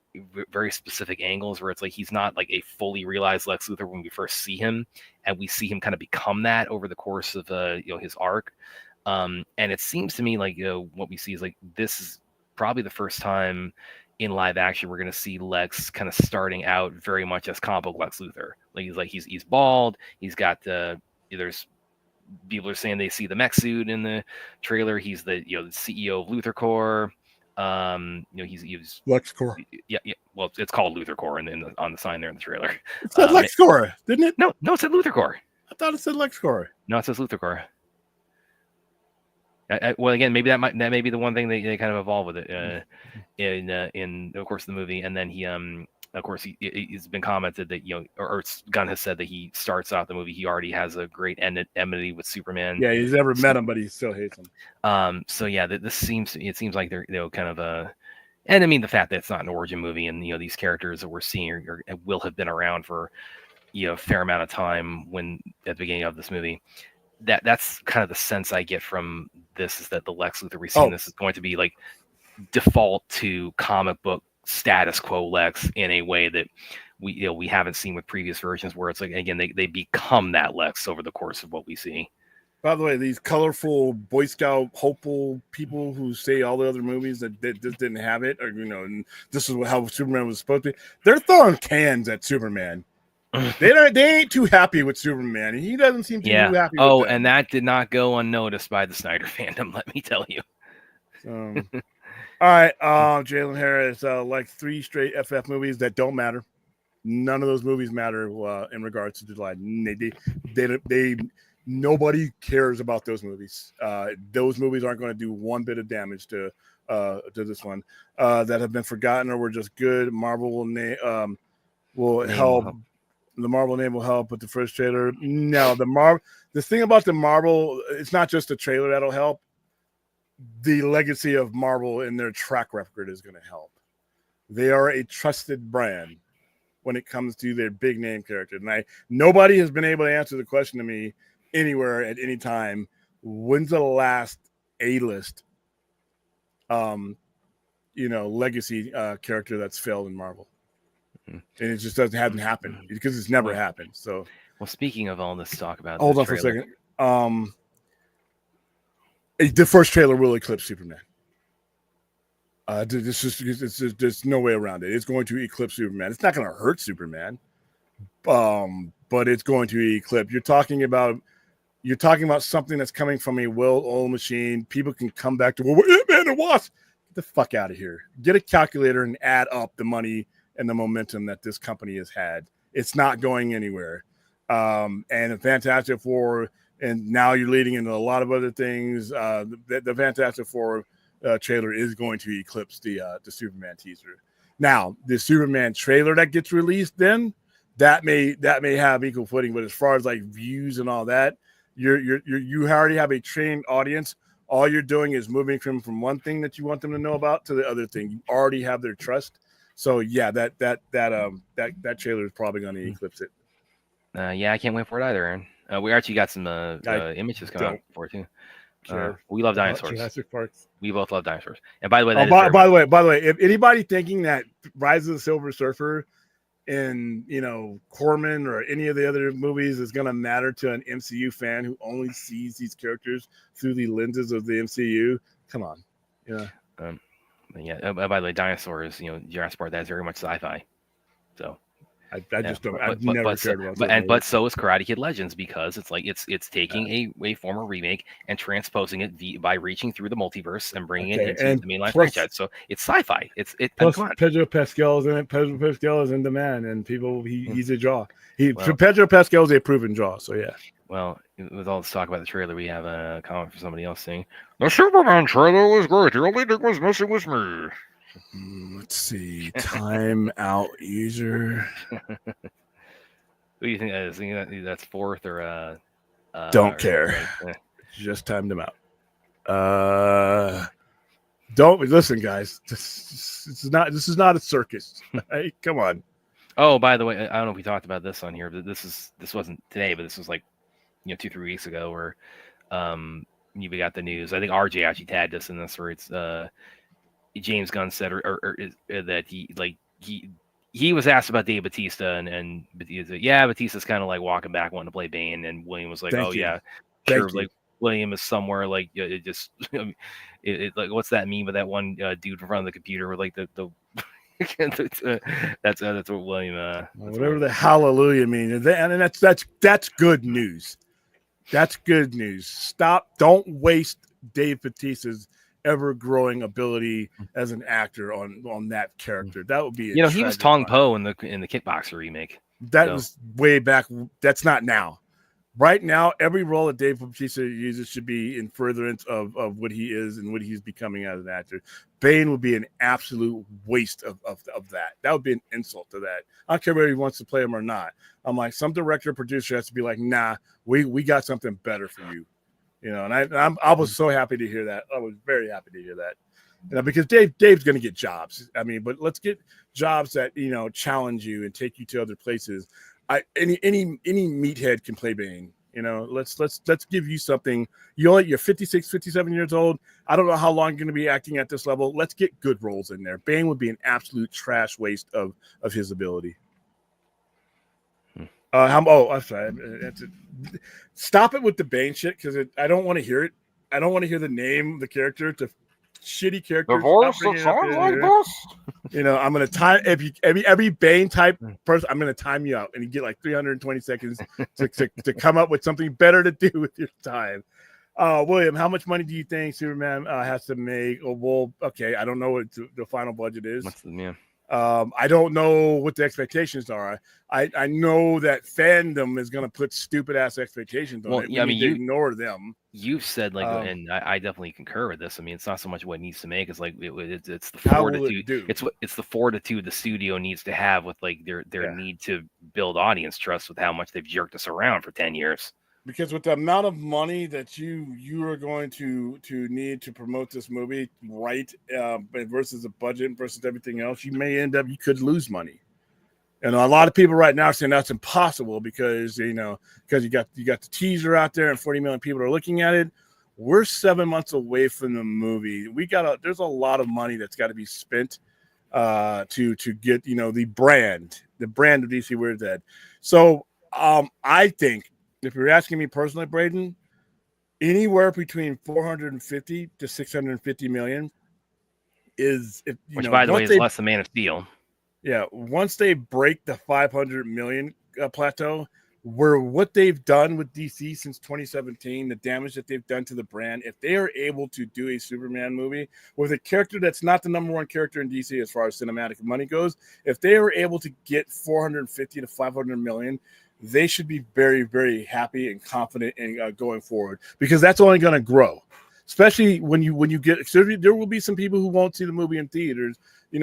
very specific angles where it's like he's not like a fully realized Lex Luthor when we first see him, and we see him kind of become that over the course of his arc. And it seems to me like what we see is like this is probably the first time in live action we're going to see Lex kind of starting out very much as comic book Lex Luthor. Like he's bald, he's got there's people are saying they see the mech suit in the trailer. He's the the CEO of Luthor Corps. He's LexCorp. Yeah. Well, it's called Luthor Corps on the sign there in the trailer. It said LexCorp, didn't it? No, it said Luthor Corps. I thought it said LexCorp. No, it says Luthor Corps. Well, again, maybe that may be the one thing they kind of evolve with it in of course the movie, and then he of course he's been commented that or Gunn has said that he starts out the movie, he already has a great enmity with Superman. Yeah, he's never met him, but he still hates him. So yeah, it seems like they're kind of and I mean the fact that it's not an origin movie, and these characters that we're seeing will have been around for a fair amount of time when at the beginning of this movie. That's kind of the sense I get from this, is that the Lex Luthor we've seen this is going to be like default to comic book status quo Lex in a way that we haven't seen with previous versions, where it's like again they become that Lex over the course of what we see. By the way, these colorful Boy Scout hopeful people who say all the other movies that just didn't have it, or and this is how Superman was supposed to be, they're throwing cans at Superman. They ain't too happy with Superman. He doesn't seem too happy with them. And that did not go unnoticed by the Snyder fandom, let me tell you. All right, Jalen Harris, like 3 straight FF movies that don't matter. None of those movies matter in regards to July. They nobody cares about those movies. Those movies aren't going to do one bit of damage to this one. That have been forgotten or were just good. Marvel will help. The Marvel name will help with the first trailer. No, the thing about the Marvel, it's not just the trailer that'll help. The legacy of Marvel and their track record is going to help. They are a trusted brand when it comes to their big name characters. And nobody has been able to answer the question to me anywhere at any time. When's the last A-list, legacy character that's failed in Marvel? And it just hasn't happened because it's never happened. So, well, speaking of all this talk about, hold on for a second. The first trailer will eclipse Superman. There's no way around it. It's going to eclipse Superman. It's not going to hurt Superman, but it's going to eclipse. You're talking about something that's coming from a well-oiled machine. People can come back to Ant-Man and Wasp. Get the fuck out of here. Get a calculator and add up the money and the momentum that this company has had. It's not going anywhere. And the Fantastic Four, and now you're leading into a lot of other things. The Fantastic Four trailer is going to eclipse the Superman teaser. Now, the Superman trailer that gets released, then that may have equal footing. But as far as like views and all that, you already have a trained audience. All you're doing is moving from one thing that you want them to know about to the other thing. You already have their trust. So yeah, that trailer is probably going to eclipse it. Yeah, I can't wait for it either, Aaron. We actually got some images coming out for it too. Sure. We love dinosaurs. Jurassic Park. We both love dinosaurs. And by the way, by the way, if anybody thinking that Rise of the Silver Surfer and Corman or any of the other movies is going to matter to an MCU fan who only sees these characters through the lenses of the MCU, come on. Yeah. Yeah. By the way, dinosaurs, Jurassic Park, that's very much sci-fi. So I just don't. I've never cared about that. But so is Karate Kid Legends, because it's like it's taking a former remake and transposing it by reaching through the multiverse and bringing it into the mainline franchise. So it's sci-fi. Plus Pedro Pascal is in it. Pedro Pascal is in demand, and people he's a draw. Pedro Pascal is a proven draw. So yeah. Well, with all this talk about the trailer, we have a comment from somebody else saying the Superman trailer was great. The only thing was missing was me. Let's see. Time out user. Who do you think that is? Think that's fourth or don't care. Just timed him out. Don't listen, guys. This is not a circus. Hey, come on. Oh, by the way, I don't know if we talked about this on here, but this wasn't today, but this was like 2-3 weeks ago where we got the news. I think RJ actually tagged us in this, where it's James Gunn said that he was asked about Dave Bautista, and Bautista's kind of like walking back wanting to play Bane, and William was like, sure. Like William is somewhere like it just like what's that meme with that one dude in front of the computer with like the that's what William whatever the hallelujah means, and that's good news. That's good news. Don't waste Dave Bautista's ever-growing ability as an actor on that character. That would be he was Tong Po in the Kickboxer remake. That was way back. That's not now. Right now, every role that Dave Bautista uses should be in furtherance of what he is and what he's becoming as an actor. Bane would be an absolute waste of that. That would be an insult to that. I don't care whether he wants to play him or not. I'm like, some director or producer has to be like, nah, we got something better for you. And I was so happy to hear that. I was very happy to hear that. Because Dave's going to get jobs. I mean, but let's get jobs that challenge you and take you to other places. Any meathead can play Bane. Let's give you something. You're 56, 57 years old. I don't know how long you're going to be acting at this level. Let's get good roles in there. Bane would be an absolute trash waste of his ability. I'm sorry. Stop it with the Bane shit, because I don't want to hear it. I don't want to hear the name, the character. It's a shitty character. The voice that sounds like this. I'm gonna time every Bane type person. I'm gonna time you out, and you get like 320 seconds to come up with something better to do with your time. William, how much money do you think Superman has to make? Okay, I don't know what the final budget is. I don't know what the expectations are. I know that fandom is going to put stupid ass expectations on it. You ignore them. You've said and I definitely concur with this. I mean, it's not so much what it needs to make. It's like it's the fortitude. It's the fortitude the studio needs to have with like their need to build audience trust with how much they've jerked us around for 10 years. Because with the amount of money that you are going to need to promote this movie, right, versus the budget versus everything else, you could lose money. And a lot of people right now are saying that's impossible because you got the teaser out there and 40 million people are looking at it. We're 7 months away from the movie. There's a lot of money that's got to be spent to get the brand of DC where it's at. So I think, if you're asking me personally, Braden, anywhere between 450 to 650 million which, by the way, is less than Man of Steel. Yeah, once they break the 500 million plateau, where what they've done with DC since 2017, the damage that they've done to the brand, if they are able to do a Superman movie with a character that's not the number one character in DC as far as cinematic money goes, if they are able to get 450 to 500 million, they should be very, very happy and confident in going forward, because that's only going to grow. Especially when you get, there will be some people who won't see the movie in theaters,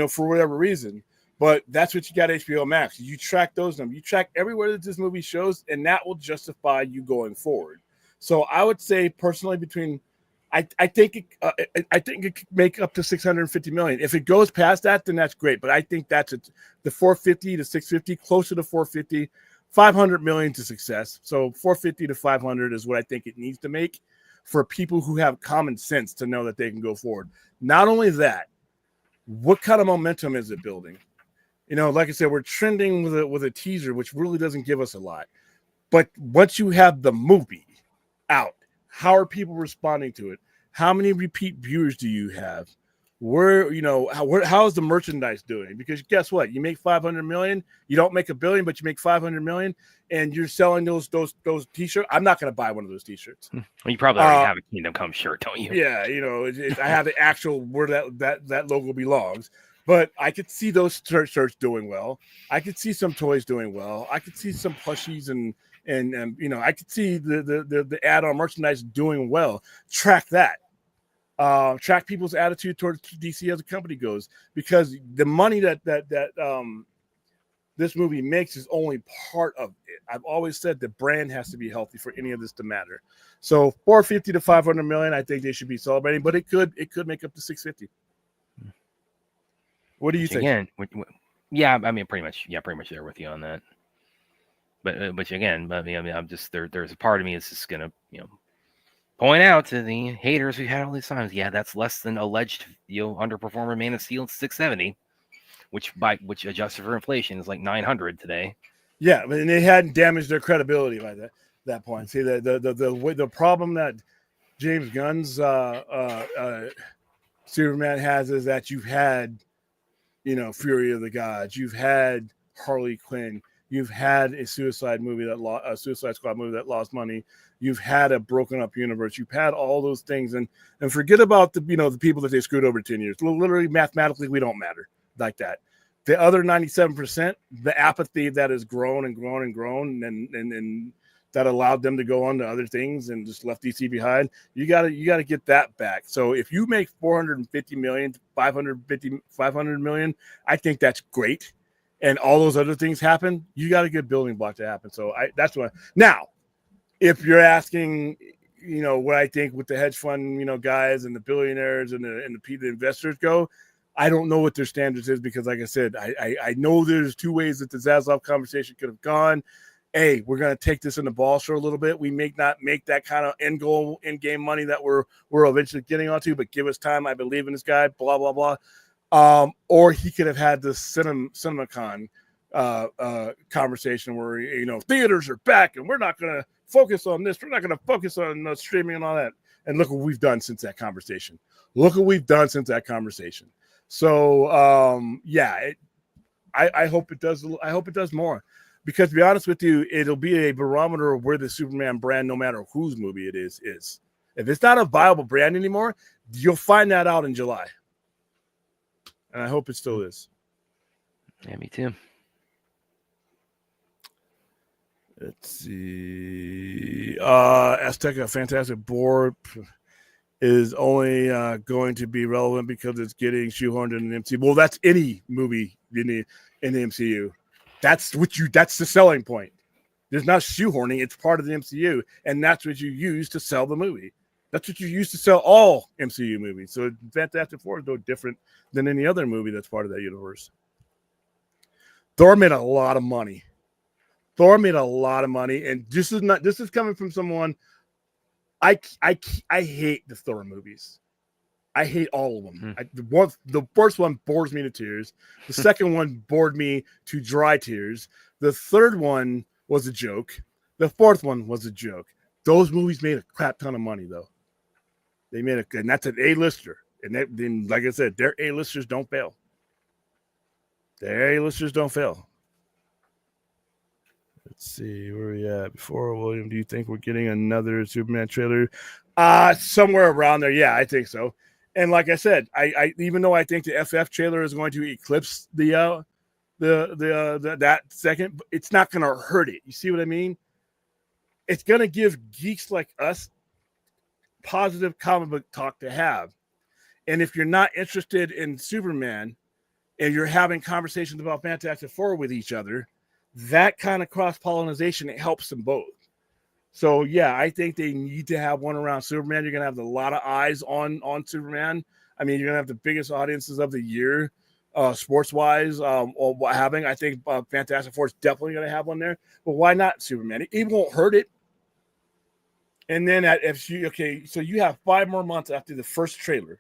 for whatever reason. But that's what you got HBO Max. You track those numbers. You track everywhere that this movie shows, and that will justify you going forward. So I would say personally, I think it could make up to 650 million. If it goes past that, then that's great. But I think that's the 450 to 650, closer to 450. 500 million to success. So 450 to 500 is what I think it needs to make for people who have common sense to know that they can go forward. Not only that, what kind of momentum is it building? Like I said, we're trending with a teaser, which really doesn't give us a lot. But once you have the movie out, how are people responding to it? How many repeat viewers do you have? how's the merchandise doing? Because guess what? You make 500 million, you don't make $1 billion, but you make 500 million, and you're selling those t-shirts. I'm not going to buy one of those t-shirts. Well, you probably already have a Kingdom Come shirt, don't you? Yeah, I have the actual where that logo belongs. But I could see those shirts doing well. I could see some toys doing well. I could see some plushies and I could see the add-on merchandise doing well. Track that. Track people's attitude towards DC as a company goes, because the money that this movie makes is only part of it. I've always said the brand has to be healthy for any of this to matter. So 450 to 500 million, I think they should be celebrating, but it could make up to 650. What do you think? Again, yeah, I mean, pretty much there with you on that. But again, I mean, I'm just there's a part of me that's just gonna point out to the haters we've had all these times. Yeah, that's less than alleged underperformer Man of Steel 670, which adjusted for inflation is like 900 today. Yeah, and they hadn't damaged their credibility by that point. See, the problem that James Gunn's Superman has is that you've had Fury of the Gods, you've had Harley Quinn, you've had a Suicide Squad movie that lost money, you've had a broken up universe, you've had all those things, and forget about the people that they screwed over 10 years. Literally, mathematically, we don't matter like that. The other 97%, the apathy that has grown and grown and grown, and that allowed them to go on to other things and just left DC behind. You gotta get that back. So if you make 450 million, 500 million, I think that's great. And all those other things happen, you got a good building block to happen. So that's what. Now, if you're asking, what I think with the hedge fund, guys and the billionaires and the investors go, I don't know what their standards is, because, like I said, I know there's two ways that the Zaslav conversation could have gone. Hey, we're going to take this in the ball for a little bit. We may not make that kind of end game money that we're eventually getting onto, but give us time. I believe in this guy, blah, blah, blah. Or he could have had this CinemaCon conversation where, theaters are back and we're not going to focus on this. We're not going to focus on streaming and all that. And look what we've done since that conversation. So, I hope it does. I hope it does more. Because to be honest with you, it'll be a barometer of where the Superman brand, no matter whose movie it is. If it's not a viable brand anymore, you'll find that out in July. And I hope it still is. Yeah, me too. Let's see. Azteca Fantastic Board is only going to be relevant because it's getting shoehorned in the MCU. Well, that's any movie in the MCU. That's the selling point. There's not shoehorning. It's part of the MCU, and that's what you use to sell the movie. That's what you use to sell all MCU movies. So Fantastic Four is no different than any other movie that's part of that universe. Thor made a lot of money. And this is coming from someone. I hate the Thor movies. I hate all of them. The first one bores me to tears. The second one bored me to dry tears. The third one was a joke. The fourth one was a joke. Those movies made a crap ton of money, though. They made and that's an A-lister. And then, like I said, their A-listers don't fail. Let's see, where are we at? Before, William, do you think we're getting another Superman trailer? Somewhere around there. Yeah, I think so. And like I said, I even though I think the FF trailer is going to eclipse that second, it's not going to hurt it. You see what I mean? It's going to give geeks like us positive comic book talk to have. And if you're not interested in Superman and you're having conversations about Fantastic Four with each other, that kind of cross-pollination, it helps them both. So, yeah, I think they need to have one around Superman. You're going to have a lot of eyes on Superman. I mean, you're going to have the biggest audiences of the year, sports-wise, I think Fantastic Four is definitely going to have one there. But why not Superman? It won't hurt it. And then so you have 5 more months after the first trailer.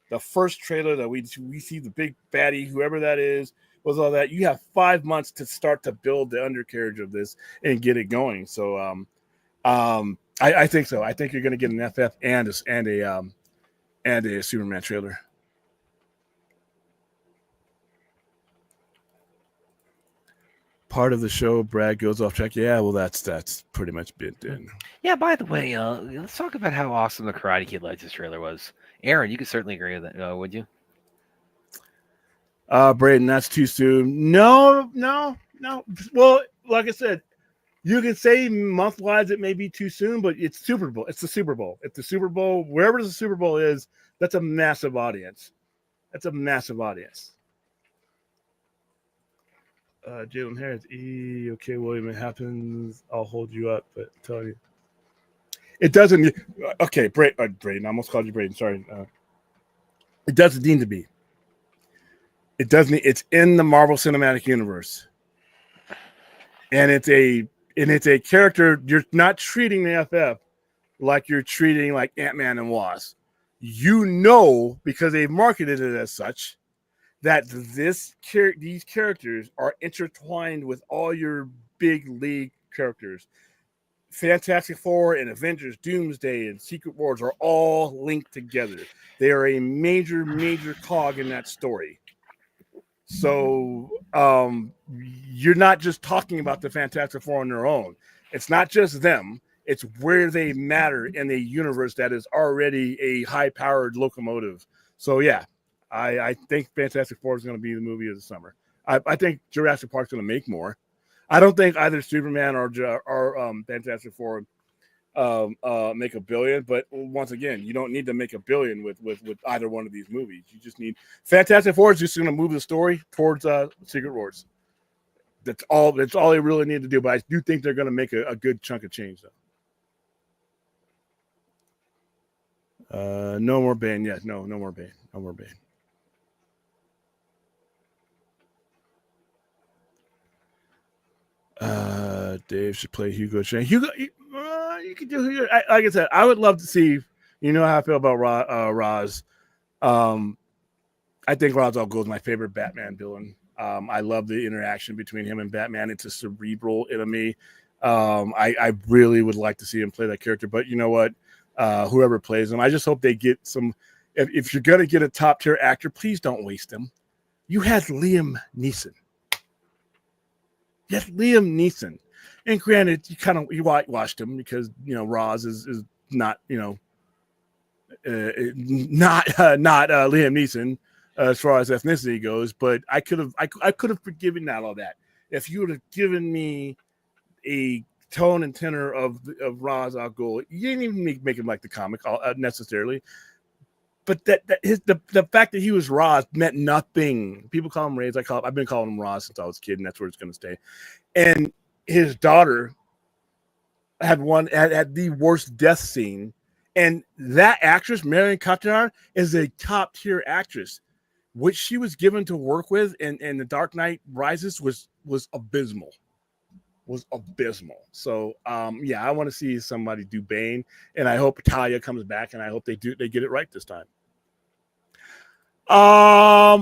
The first trailer that we see the big baddie, whoever that is, was all that. You have 5 months to start to build the undercarriage of this and get it going. So, I think so. I think you're going to get an FF and a Superman trailer. part of the show. Brad goes off track. Yeah, well, that's pretty much bit then. Yeah, by the way, let's talk about how awesome the Karate Kid Legends trailer was. Aaron, you could certainly agree with that, would you? Braden, that's too soon. No. Well, like I said, you can say month-wise it may be too soon, but it's Super Bowl. It's the Super Bowl. If the Super Bowl, wherever the Super Bowl is, that's a massive audience. That's a massive audience. Jalen Harris, okay, William, it happens. I'll hold you up, but tell you. It doesn't. Okay, Braden. I almost called you Braden. Sorry. It doesn't need to be. It doesn't. It's in the Marvel Cinematic Universe, and it's a character. You're not treating the FF like you're treating like Ant-Man and Wasp. You know, because they've marketed it as such, that these characters are intertwined with all your big league characters. Fantastic Four and Avengers, Doomsday, and Secret Wars are all linked together. They are a major cog in that story. So you're not just talking about the Fantastic Four on their own. It's not just them. It's where they matter in a universe that is already a high-powered locomotive. So, yeah, I think Fantastic Four is going to be the movie of the summer. I think Jurassic Park's going to make more. I don't think either Superman or Fantastic Four make $1 billion, but once again, you don't need to make $1 billion with either one of these movies. You just need Fantastic Four is just going to move the story towards Secret Wars. That's all they really need to do. But I do think they're going to make a good chunk of change, though. No more Bane. Yes, no more Bane. No more Bane. Dave should play Hugo Chang. Hugo, you could do Hugo. Like I said, I would love to see. You know how I feel about Ra's. I think Ra's al Ghul is my favorite Batman villain. I love the interaction between him and Batman. It's a cerebral enemy. I really would like to see him play that character. But you know what? Whoever plays him, I just hope they get some. If you're going to get a top tier actor, please don't waste him. You had Liam Neeson. Yes, Liam Neeson. And granted, you whitewashed him because Roz is not not Liam Neeson as far as ethnicity goes. But I could have forgiven all that if you would have given me a tone and tenor of Ra's al Ghul. You didn't even make him like the comic necessarily. But the fact that he was Roz meant nothing. People call him Raze. I've been calling him Roz since I was a kid, and that's where it's going to stay. And his daughter had the worst death scene, and that actress, Marion Cotillard, is a top tier actress. What she was given to work with in The Dark Knight Rises was abysmal. Was abysmal. So yeah, I want to see somebody do Bane, and I hope Talia comes back, and I hope they get it right this time. I am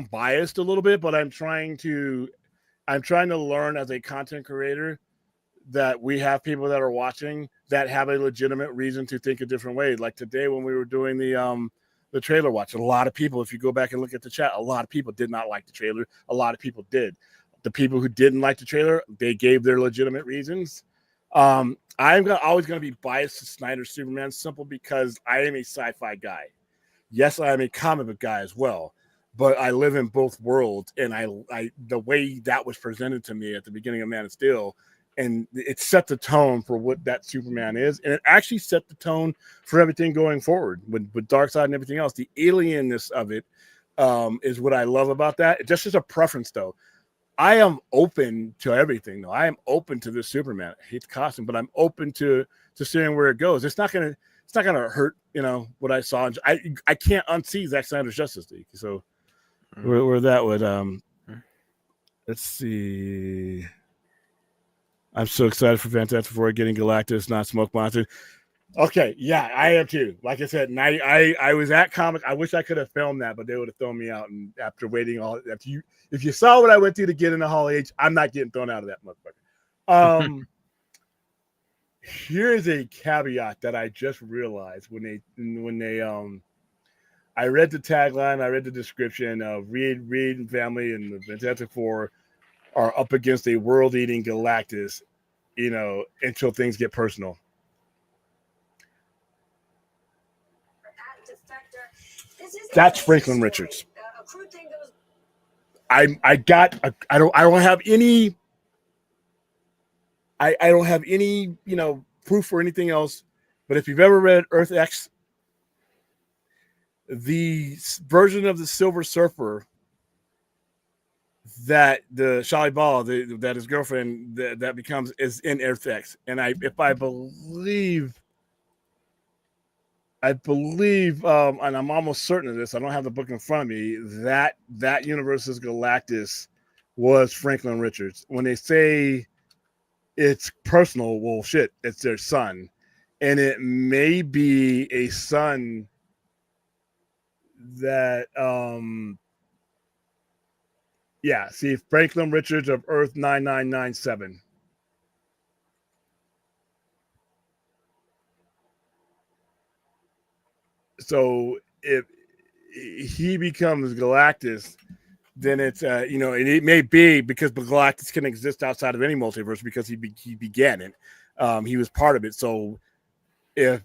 biased a little bit, but I'm trying to learn as a content creator that we have people that are watching that have a legitimate reason to think a different way. Like today when we were doing the trailer watch, a lot of people, if you go back and look at the chat, a lot of people did not like the trailer. A lot of people did. The people who didn't like the trailer, they gave their legitimate reasons. I'm always going to be biased to Snyder's Superman, simple because I am a sci-fi guy. Yes, I am a comic book guy as well, but I live in both worlds, and I the way that was presented to me at the beginning of Man of Steel, and it set the tone for what that Superman is, and it actually set the tone for everything going forward with Darkseid and everything else. The alienness of it is what I love about that. It just is a preference, though. I am open to everything, though. I am open to this Superman. I hate the costume, but I'm open to seeing where it goes. It's not gonna hurt, what I saw. I can't unsee Zack Snyder's Justice League. So where that would let's see. I'm so excited for Fantastic Four getting Galactus, not Smoke Monster. Okay, yeah, I am too. Like I said, and I was at Comic. I wish I could have filmed that, but they would have thrown me out. And after waiting if you saw what I went through to get into Hall H, I'm not getting thrown out of that motherfucker. Here's a caveat that I just realized when they I read the tagline, I read the description of Reed and family and the Fantastic Four are up against a world-eating Galactus, until things get personal. That's Franklin Richards. I don't have any proof or anything else, but if you've ever read Earth X, the version of the Silver Surfer that the Shali Ball, that his girlfriend that becomes is in Earth X, and I believe, and I'm almost certain of this. I don't have the book in front of me. That universe's Galactus was Franklin Richards. When they say it's personal, well, shit, it's their son, and it may be a son that see Franklin Richards of Earth 9997. So if he becomes Galactus, then it's and it may be because Galactus can exist outside of any multiverse because he began it. He was part of it. So if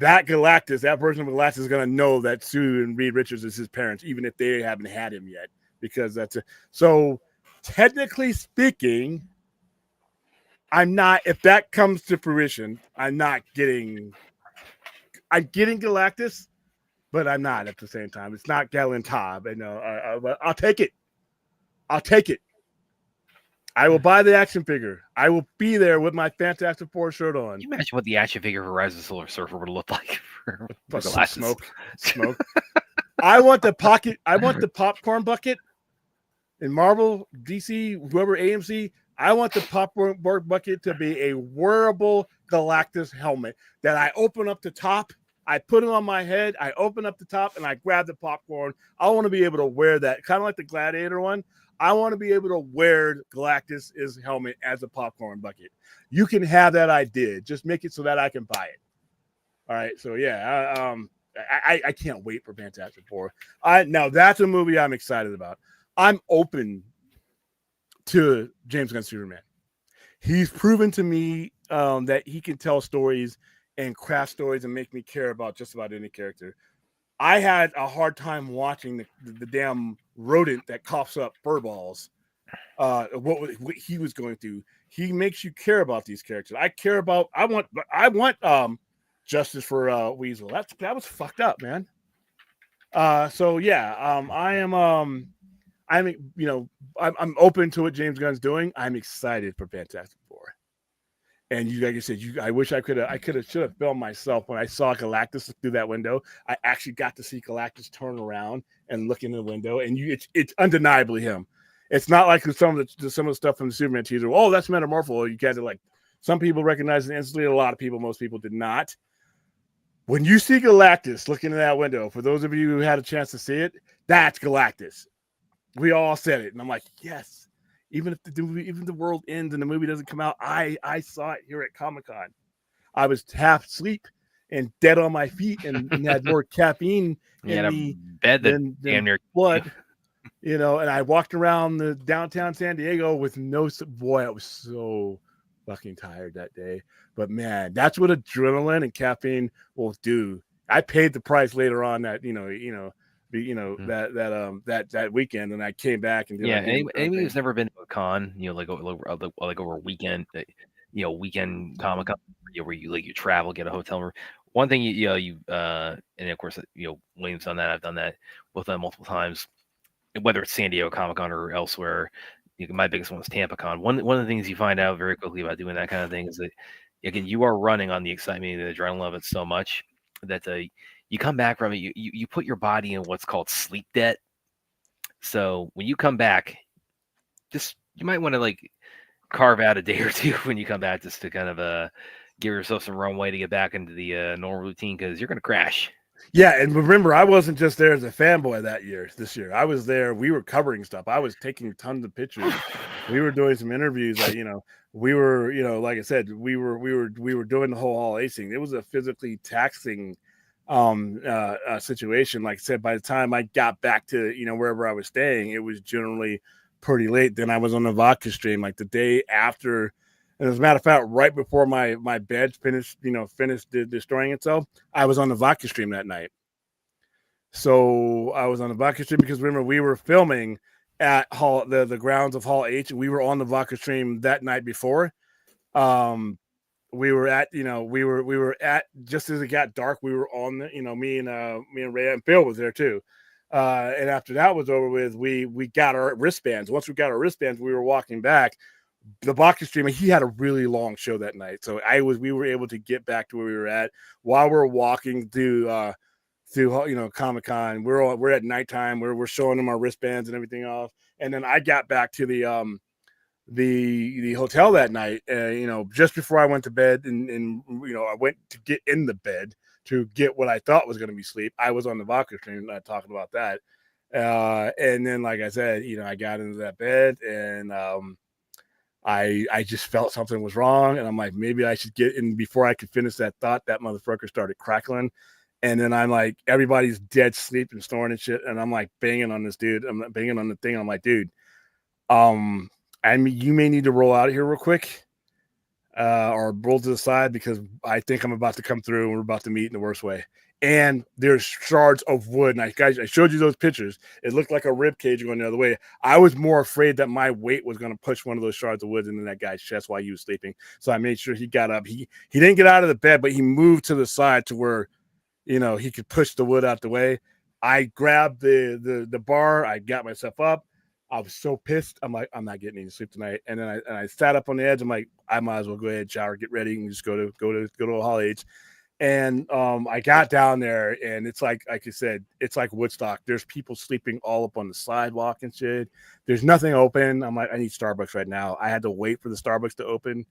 that Galactus, that version of Galactus, is going to know that Sue and Reed Richards is his parents, even if they haven't had him yet, because that's so. Technically speaking, I'm not. If that comes to fruition, I'm getting Galactus, but I'm not at the same time. It's not Galen Todd. But I'll take it. I will buy the action figure. I will be there with my Fantastic Four shirt on. Can you imagine what the action figure for Rise of the Silver Surfer would look like for smoke. I want the popcorn bucket in Marvel, DC, whoever, AMC. I want the popcorn bucket to be a wearable Galactus helmet that I open up the top. I put it on my head. I open up the top and I grab the popcorn. I want to be able to wear that, kind of like the Gladiator one. I want to be able to wear Galactus' helmet as a popcorn bucket. You can have that idea. Just make it so that I can buy it. All right. So yeah, I can't wait for Fantastic Four. Now that's a movie I'm excited about. I'm open to James Gunn's Superman. He's proven to me that he can tell stories and craft stories and make me care about just about any character. I had a hard time watching the damn rodent that coughs up fur balls. What he was going through. He makes you care about these characters. I want justice for Weasel. That was fucked up, man. So yeah, I'm open to what James Gunn's doing. I'm excited for Fantastic Four. And you, like I said, I wish I should have filmed myself when I saw Galactus through that window. I actually got to see Galactus turn around and look in the window, and it's undeniably him. It's not like some of the stuff from the Superman teaser. Oh, that's Metamorpho. You guys are like, some people recognize it instantly. Most people did not. When you see Galactus looking in that window, for those of you who had a chance to see it, that's Galactus. We all said it, and I'm like, yes. Even if the world ends and the movie doesn't come out, I saw it here at Comic-Con. I was half asleep and dead on my feet and had more caffeine in me than blood. And I walked around the downtown San Diego with I was so fucking tired that day. But man, that's what adrenaline and caffeine will do. I paid the price later on that that weekend, and I came back and anybody who's never been to a con, like over a weekend, weekend Comic-Con, where you travel, get a hotel room. One thing and of course William's done that. I've done that both multiple times, whether it's San Diego Comic-Con or elsewhere. My biggest one was Tampa Con. One of the things you find out very quickly about doing that kind of thing is that, again, you are running on the excitement and the adrenaline of it so much that you come back from it, you put your body in what's called sleep debt. So when you come back, you might want to carve out a day or two when you come back, just to kind of give yourself some runway to get back into the normal routine, because you're going to crash. Yeah, and remember, I wasn't just there as a fanboy this year. I was there. We were covering stuff. I was taking tons of pictures. We were doing some interviews. We were, like I said, we were doing the whole All A thing. It was a physically taxing situation. Like I said, by the time I got back to wherever I was staying, it was generally pretty late. Then I was on the vodka stream like the day after. And as a matter of fact, right before my bed finished destroying itself, I was on the vodka stream that night. So I was on the vodka stream because remember we were filming at the grounds of Hall H, and we were on the vodka stream that night before. We were at we were at just as it got dark. We were on the me and Ray and Phil was there too. And after that was over with, we got our wristbands. Once we got our wristbands, we were walking back. The vodka streamer, he had a really long show that night, so we were able to get back to where we were at while we're walking through Comic-Con. We're at nighttime. We're showing them our wristbands and everything else. And then I got back to the hotel that night, just before I went to bed, and I went to get in the bed to get what I thought was going to be sleep. I was on the vodka stream talking about that. And then, like I said, I got into that bed, and I just felt something was wrong, and I'm like, maybe I should get in. Before I could finish that thought, that motherfucker started crackling. And then I'm like, everybody's dead sleep and snoring and shit. And I'm like banging on this dude. I'm banging on the thing. I'm like, dude, you may need to roll out of here real quick, or roll to the side, because I think I'm about to come through and we're about to meet in the worst way. And there's shards of wood. And guys, I showed you those pictures. It looked like a rib cage going the other way. I was more afraid that my weight was going to push one of those shards of wood into that guy's chest while he was sleeping. So I made sure he got up. He didn't get out of the bed, but he moved to the side to where he could push the wood out the way. I grabbed the bar. I got myself up. I was so pissed. I'm like, I'm not getting any sleep tonight. And then I sat up on the edge. I'm like, I might as well go ahead, shower, get ready, and just go to Hall H. And I got down there, and it's like you said, it's like Woodstock. There's people sleeping all up on the sidewalk and shit. There's nothing open. I'm like, I need Starbucks right now. I had to wait for the Starbucks to open.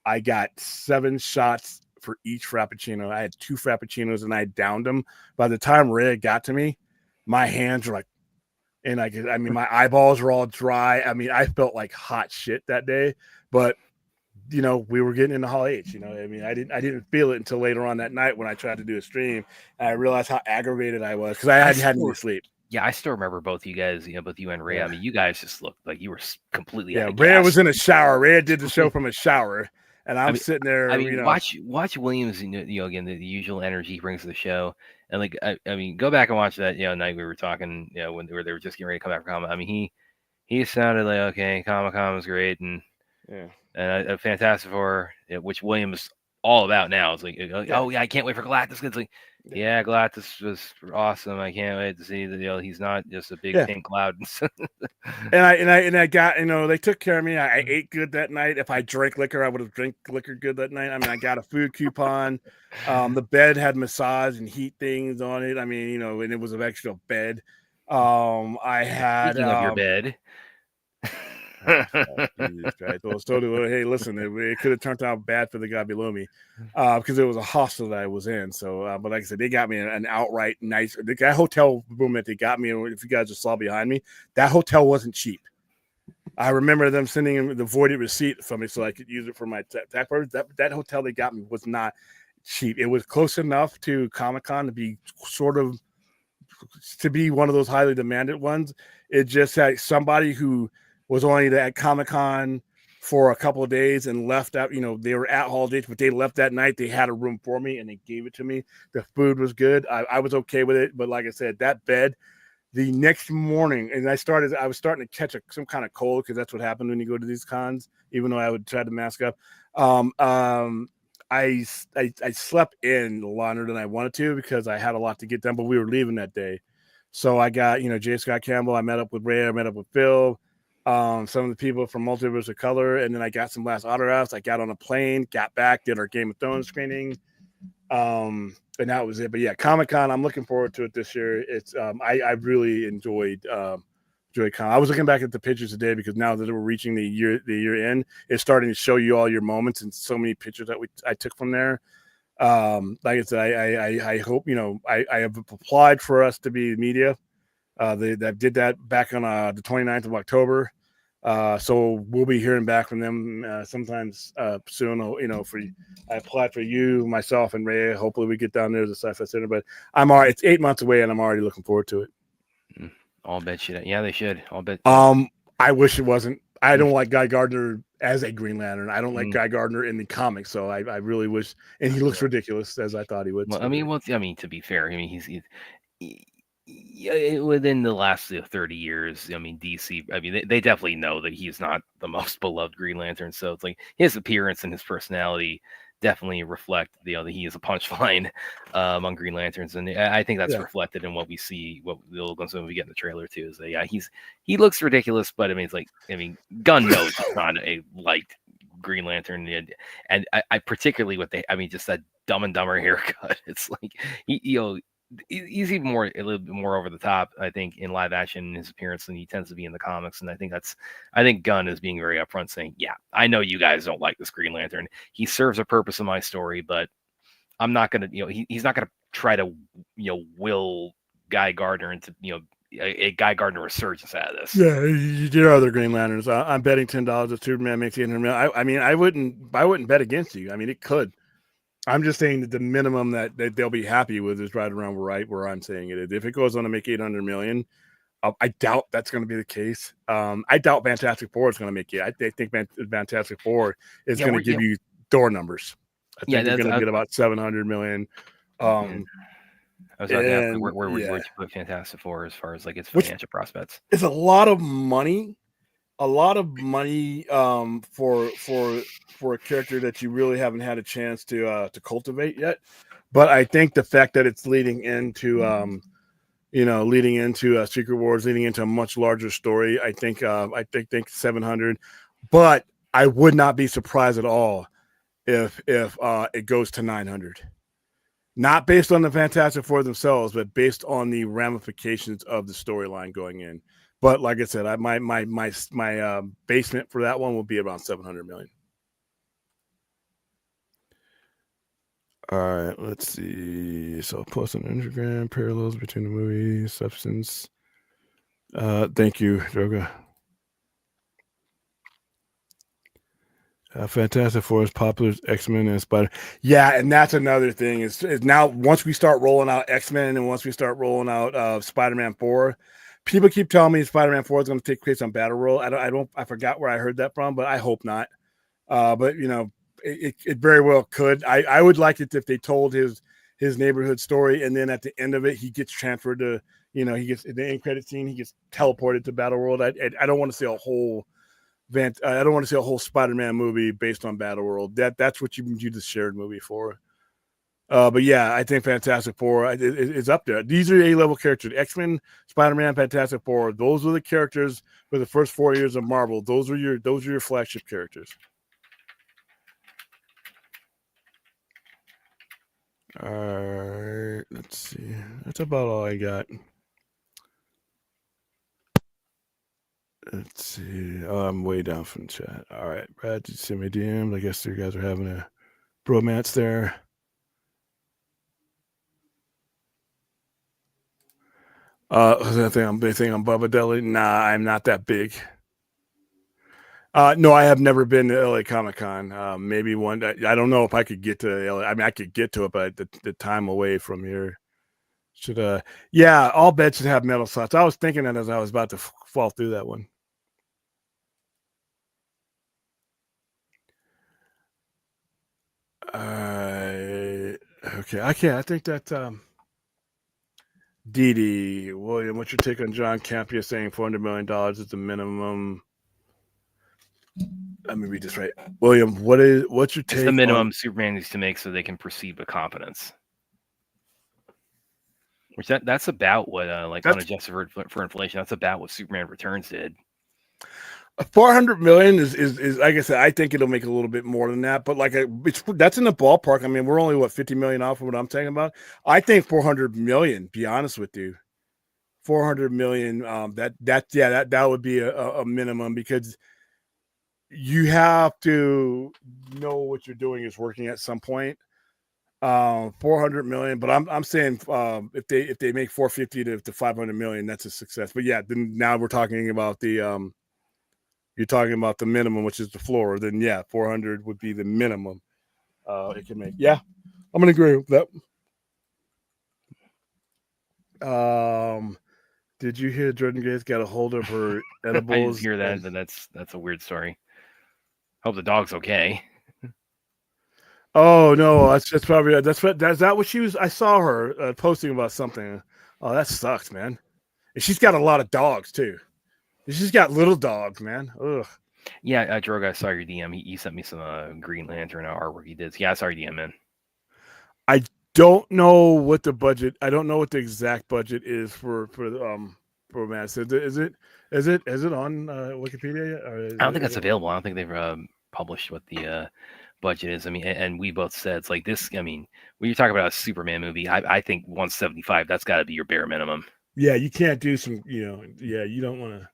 I got 7 shots for each Frappuccino. I had 2 Frappuccinos, and I downed them. By the time Ray got to me, my hands were like, and my eyeballs were all dry. I mean, I felt like hot shit that day, but we were getting into Hall H. I didn't feel it until later on that night when I tried to do a stream, and I realized how aggravated I was because I hadn't had any sleep. Yeah, I still remember both you guys, both you and Ray. Yeah. I mean, you guys just looked like you were completely out of Ray gas. was in a shower. Ray did the show from a shower, and I'm sitting there. Watch Williams. Again, the usual energy he brings to the show, and like go back and watch that. Night we were talking. When they were just getting ready to come back from Comic. I mean, he sounded like, okay, Comic-Con was great, and a Fantastic Four, which Williams all about now. It's like, oh yeah, I can't wait for Galactus. It's like, yeah, Galactus was awesome. I can't wait to see that. He's not just a big pink cloud. and I got, they took care of me. I ate good that night. If I drank liquor, I would have drank liquor good that night. I mean, I got a food coupon. The bed had massage and heat things on it. I mean, and it was an extra bed. I had Speaking of your bed. Jesus Christ. Well, hey, listen, it could have turned out bad for the guy below me, because it was a hostel that I was in. So, but like I said, they got me an outright nice. That hotel room that they got me, if you guys just saw behind me, that hotel wasn't cheap. I remember them sending the voided receipt from me so I could use it for my tax purpose. That hotel they got me was not cheap. It was close enough to Comic-Con to be one of those highly demanded ones. It just had somebody who was only at Comic-Con for a couple of days and left out. They were at Hall H, but they left that night. They had a room for me and they gave it to me. The food was good. I was okay with it. But like I said, that bed, the next morning, and I was starting to catch some kind of cold, because that's what happened when you go to these cons, even though I would try to mask up. I slept in longer than I wanted to because I had a lot to get done, but we were leaving that day. So I got, J. Scott Campbell. I met up with Ray. I met up with Phil. Some of the people from Multiverse of Color, and then I got some last autographs. I got on a plane, got back, did our Game of Thrones screening, and that was it. But yeah, Comic-Con, I'm looking forward to it this year. It's I really enjoyed Con. I was looking back at the pictures today, because now that we're reaching the year end, it's starting to show you all your moments and so many pictures that I took from there. Like I said, I hope I have applied for us to be media. They did that back on the 29th of October. So we'll be hearing back from them sometimes soon. I applied for you, myself, and Ray. Hopefully, we get down there to the Sci-Fi Center. But I'm already. It's 8 months away, and I'm already looking forward to it. All bet should. Yeah, they should. All bet. I wish it wasn't. I don't like Guy Gardner as a Green Lantern. I don't like Guy Gardner in the comics. So I really wish. And he looks ridiculous as I thought he would. Well, I mean, to be fair, I mean, within the last 30 years, I mean, DC, I mean, they definitely know that he's not the most beloved Green Lantern. So it's like his appearance and his personality definitely reflect, that he is a punchline among Green Lanterns. And I think that's reflected in what we see, what when we get in the trailer too, is that, he looks ridiculous, but I mean, Gunn knows he's not a liked Green Lantern. And I particularly just that Dumb and Dumber haircut. It's like, he's even a little bit more over the top, I think, in live action in his appearance than he tends to be in the comics. And I think Gunn is being very upfront, saying, yeah, I know you guys don't like this Green Lantern. He serves a purpose in my story, but I'm not going to, he's not going to try to, will Guy Gardner into, a Guy Gardner resurgence out of this. Yeah, there are other Green Lanterns. I'm betting $10 that Superman makes $800 million. I mean, I wouldn't bet against you. I mean, it could. I'm just saying that the minimum that they'll be happy with is right around where I'm saying it is. If it goes on to make $800 million, I doubt that's going to be the case. I doubt Fantastic Four is going to make it. I think Fantastic Four is going to give you door numbers. I think they're going to get about $700 million. I was about to ask, where would you put Fantastic Four as far as like its financial prospects? It's a lot of money. For a character that you really haven't had a chance to cultivate yet. But I think the fact that it's leading into Secret Wars, leading into a much larger story, I think 700. But I would not be surprised at all if it goes to 900. Not based on the Fantastic Four themselves, but based on the ramifications of the storyline going in. But like I said, my basement for that one will be around 700 million. All right, let's see. So post on Instagram, parallels between the movie, substance. Thank you, Droga. Fantastic Four is popular as X-Men and Spider. Yeah, and that's another thing. Is now once we start rolling out X-Men and once we start rolling out Spider-Man 4, people keep telling me Spider-Man 4 is going to take place on Battle World. I forgot where I heard that from, but I hope not. But it very well could. I would like it if they told his neighborhood story, and then at the end of it, he gets transferred to, he gets in the end credit scene, he gets teleported to Battle World. I don't want to see a whole I don't want to see a whole Spider-Man movie based on Battle World. That's what you do the shared movie for. But yeah, I think Fantastic Four is up there. These are A-level characters. X-Men, Spider-Man, Fantastic Four. Those were the characters for the first 4 years of Marvel. Those are your flagship characters. All right, let's see. That's about all I got. Let's see. Oh, I'm way down from the chat. All right, Brad, did you send me DMs? I guess you guys are having a bromance there. I think I'm Bubba Deli. Nah, I'm not that big. No, I have never been to LA Comic Con. Maybe one day. I don't know if I could get to LA. I mean, I could get to it, but the time away from here should. Yeah, all beds should have metal slots. I was thinking that as I was about to fall through that one. Okay. I think that Dee William, what's your take on John Campea saying $400 million is the minimum? Let me read this right. William, what's your take? It's the minimum Superman needs to make so they can proceed with confidence. Which that's about what unadjusted for inflation. That's about what Superman Returns did. 400 million is like I said, I think it'll make a little bit more than that, but that's in the ballpark. I mean, we're only 50 million off of what I'm talking about. I think 400 million, be honest with you, 400 million. That would be a minimum, because you have to know what you're doing is working at some point. 400 million, but I'm saying if they make 450 to 500 million, that's a success. But yeah, then now we're talking about the you're talking about the minimum, which is the floor, then yeah, 400 would be the minimum it can make. Yeah, I'm gonna agree with that. Did you hear Jordan Grace got a hold of her I didn't edibles? hear that, but that's a weird story. Hope the dog's okay. Oh no, that's probably that's that what she was. I saw her posting about something. Oh, that sucks, man. And she's got a lot of dogs too. She's got little dogs, man. Ugh. Yeah, Droga, I saw your DM. He sent me some Green Lantern artwork he did. Yeah, I saw your DM, man. I don't know what the budget. I don't know what the exact budget is for Mass. Is it on Wikipedia? Or I don't think that's available. I don't think they've published what the budget is. I mean, and we both said it's like this. I mean, when you're talking about a Superman movie, I think 175. That's got to be your bare minimum. Yeah, you can't do some. Yeah, you don't want to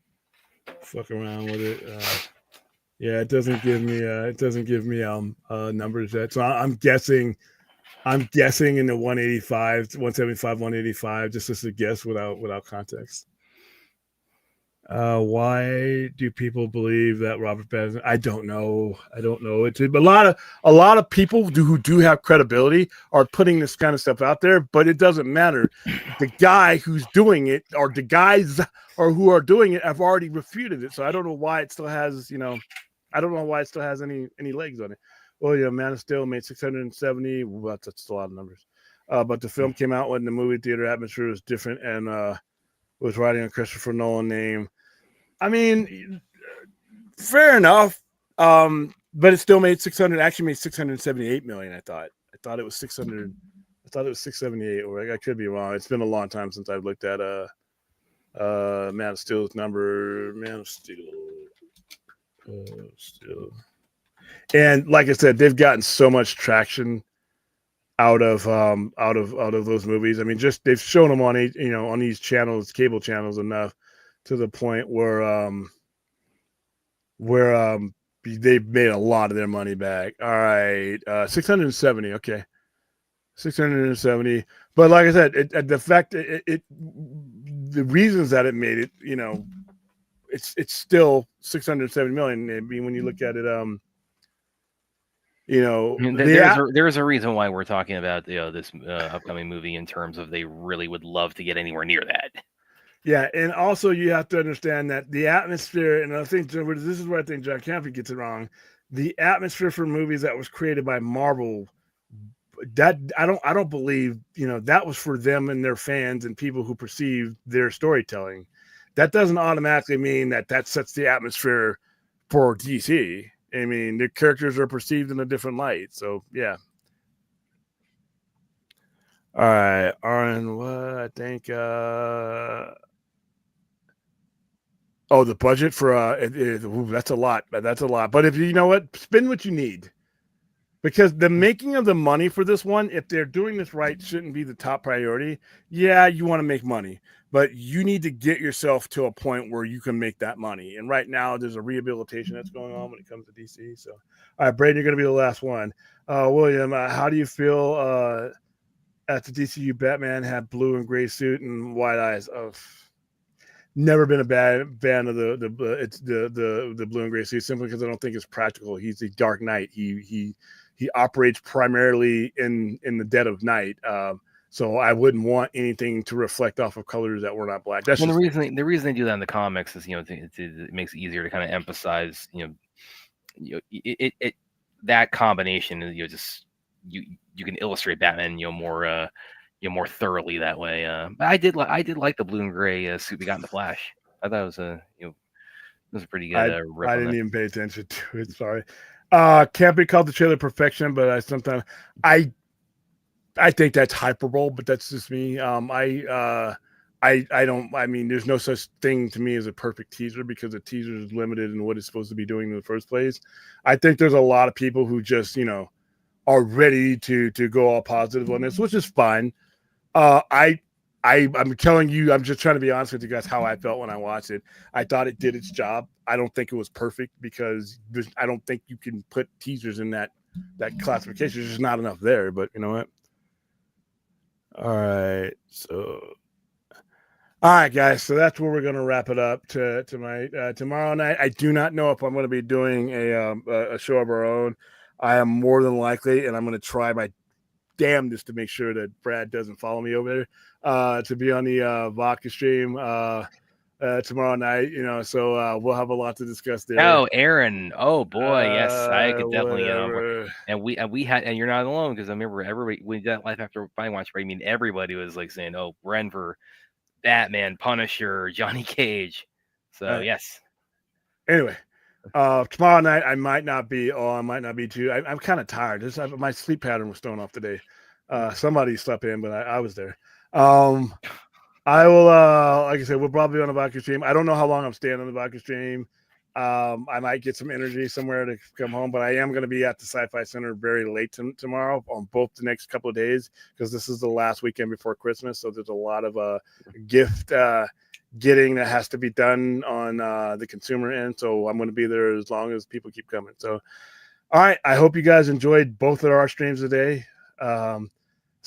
fuck around with it. Yeah, it doesn't give me numbers yet. So I'm guessing in the 185, 175, 185, just as a guess without context. Why do people believe that Robert Pattinson? I don't know. It's a lot of people who do have credibility are putting this kind of stuff out there, but it doesn't matter. The guy who's doing it, or the guys who are doing it, have already refuted it. So I don't know why it still has, I don't know why it still has any legs on it. Well, yeah, Man of Steel made 670. Well, that's a lot of numbers. But the film came out when the movie theater atmosphere was different, and was writing a Christopher Nolan name. I mean, fair enough. But it still made 600. Actually, made 678 million. I thought it was 600. I thought it was 678. Or I could be wrong. It's been a long time since I've looked at Man of Steel's number. Man of Steel. Steel. And like I said, they've gotten so much traction out of those movies. I mean, just they've shown them on on these channels, cable channels, enough to the point where they've made a lot of their money back. All right, 670. Okay, 670. But like I said, the fact the reasons that it made it, it's still 670 million. I mean, when you look at it, I mean, there's a reason why we're talking about this upcoming movie in terms of they really would love to get anywhere near that. Yeah, and also you have to understand that the atmosphere, and I think this is where I think John Campy gets it wrong. The atmosphere for movies that was created by Marvel, that I don't believe that was for them and their fans and people who perceive their storytelling. That doesn't automatically mean that sets the atmosphere for DC. I mean, the characters are perceived in a different light. So yeah. All right, Aaron. What I think. Oh, the budget for that's a lot. That's a lot. But if you know what, spend what you need. Because the making of the money for this one, if they're doing this right, shouldn't be the top priority. Yeah, you want to make money, but you need to get yourself to a point where you can make that money. And right now, there's a rehabilitation that's going on when it comes to DC. So, all right, Braden, you're going to be the last one. William, how do you feel at the DCU Batman had blue and gray suit and white eyes? Oh, never been a bad fan of the blue and gray suit, simply because I don't think it's practical. He's the Dark Knight. He operates primarily in the dead of night. So I wouldn't want anything to reflect off of colors that were not black. That's the reason they do that in the comics is it makes it easier to kind of emphasize it that combination. You can illustrate Batman more thoroughly that way. But I did like the blue and gray suit we got in the Flash. I thought it was it was a pretty good rip. I didn't even pay attention to it. Sorry. Can't be called the trailer perfection, but I think that's hyperbole, but that's just me. I don't. I mean, there's no such thing to me as a perfect teaser because a teaser is limited in what it's supposed to be doing in the first place. I think there's a lot of people who just are ready to go all positive on this, which is fine. I'm telling you, I'm just trying to be honest with you guys how I felt when I watched it. I thought it did its job. I don't think it was perfect because I don't think you can put teasers in that classification. There's just not enough there. But you know what? All right, so All right, guys. So that's where we're going to wrap it up to my tomorrow night. I do not know if I'm going to be doing a show of our own. I am more than likely, and I'm going to try my damnedest to make sure that Brad doesn't follow me over there to be on the vodka stream tomorrow night. So we'll have a lot to discuss there. Oh, Aaron. Oh boy, yes, I could definitely, Whatever. and we had, and you're not alone because I remember everybody we did that life after Fine Watch. I mean, everybody was like saying, "Oh, Renver, Batman, Punisher, Johnny Cage." So yes. Anyway, tomorrow night I might not be on, I might not be too. I'm kind of tired. My sleep pattern was thrown off today. Somebody slept in, but I was there. I will, like I said, we'll probably be on a vodka stream. I don't know how long I'm staying on the vodka stream. I might get some energy somewhere to come home, but I am going to be at the Sci-Fi Center very late tomorrow on both the next couple of days because this is the last weekend before Christmas. So there's a lot of gift getting that has to be done on the consumer end. So I'm going to be there as long as people keep coming. So, all right. I hope you guys enjoyed both of our streams today.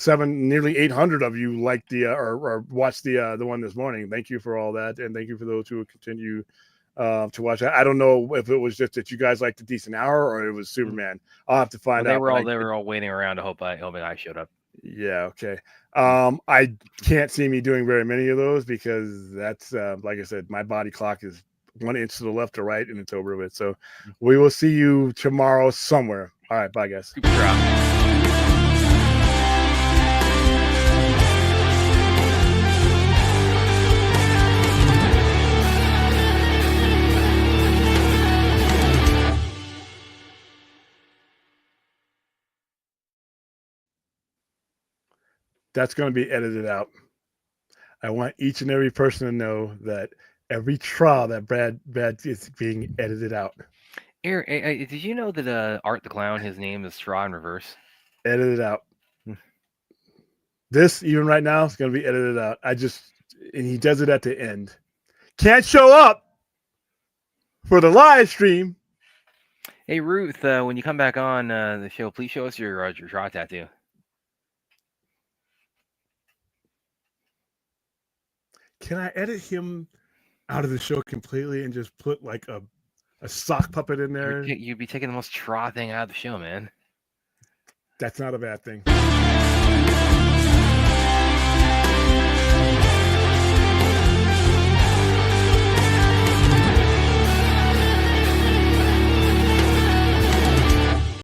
Nearly 800 of you liked the or watched the one this morning. Thank you for all that, and thank you for those who continue to watch. I don't know if it was just that you guys liked a decent hour or it was Superman. I'll have to find out. They were all waiting around to hope I showed up. Yeah. Okay. I can't see me doing very many of those because that's like I said, my body clock is 1 inch to the left or right, and it's over with. So we will see you tomorrow somewhere. All right. Bye, guys. Super drop. That's going to be edited out. I want each and every person to know that every trial that Brad is being edited out. Aaron, did you know that Art the Clown, his name is Straw in reverse? Edited out. This, even right now, is going to be edited out. And he does it at the end. Can't show up for the live stream. Hey, Ruth, when you come back on the show, please show us your draw tattoo. Can I edit him out of the show completely and just put like a sock puppet in there? You'd be taking the most Straw thing out of the show, man. That's not a bad thing.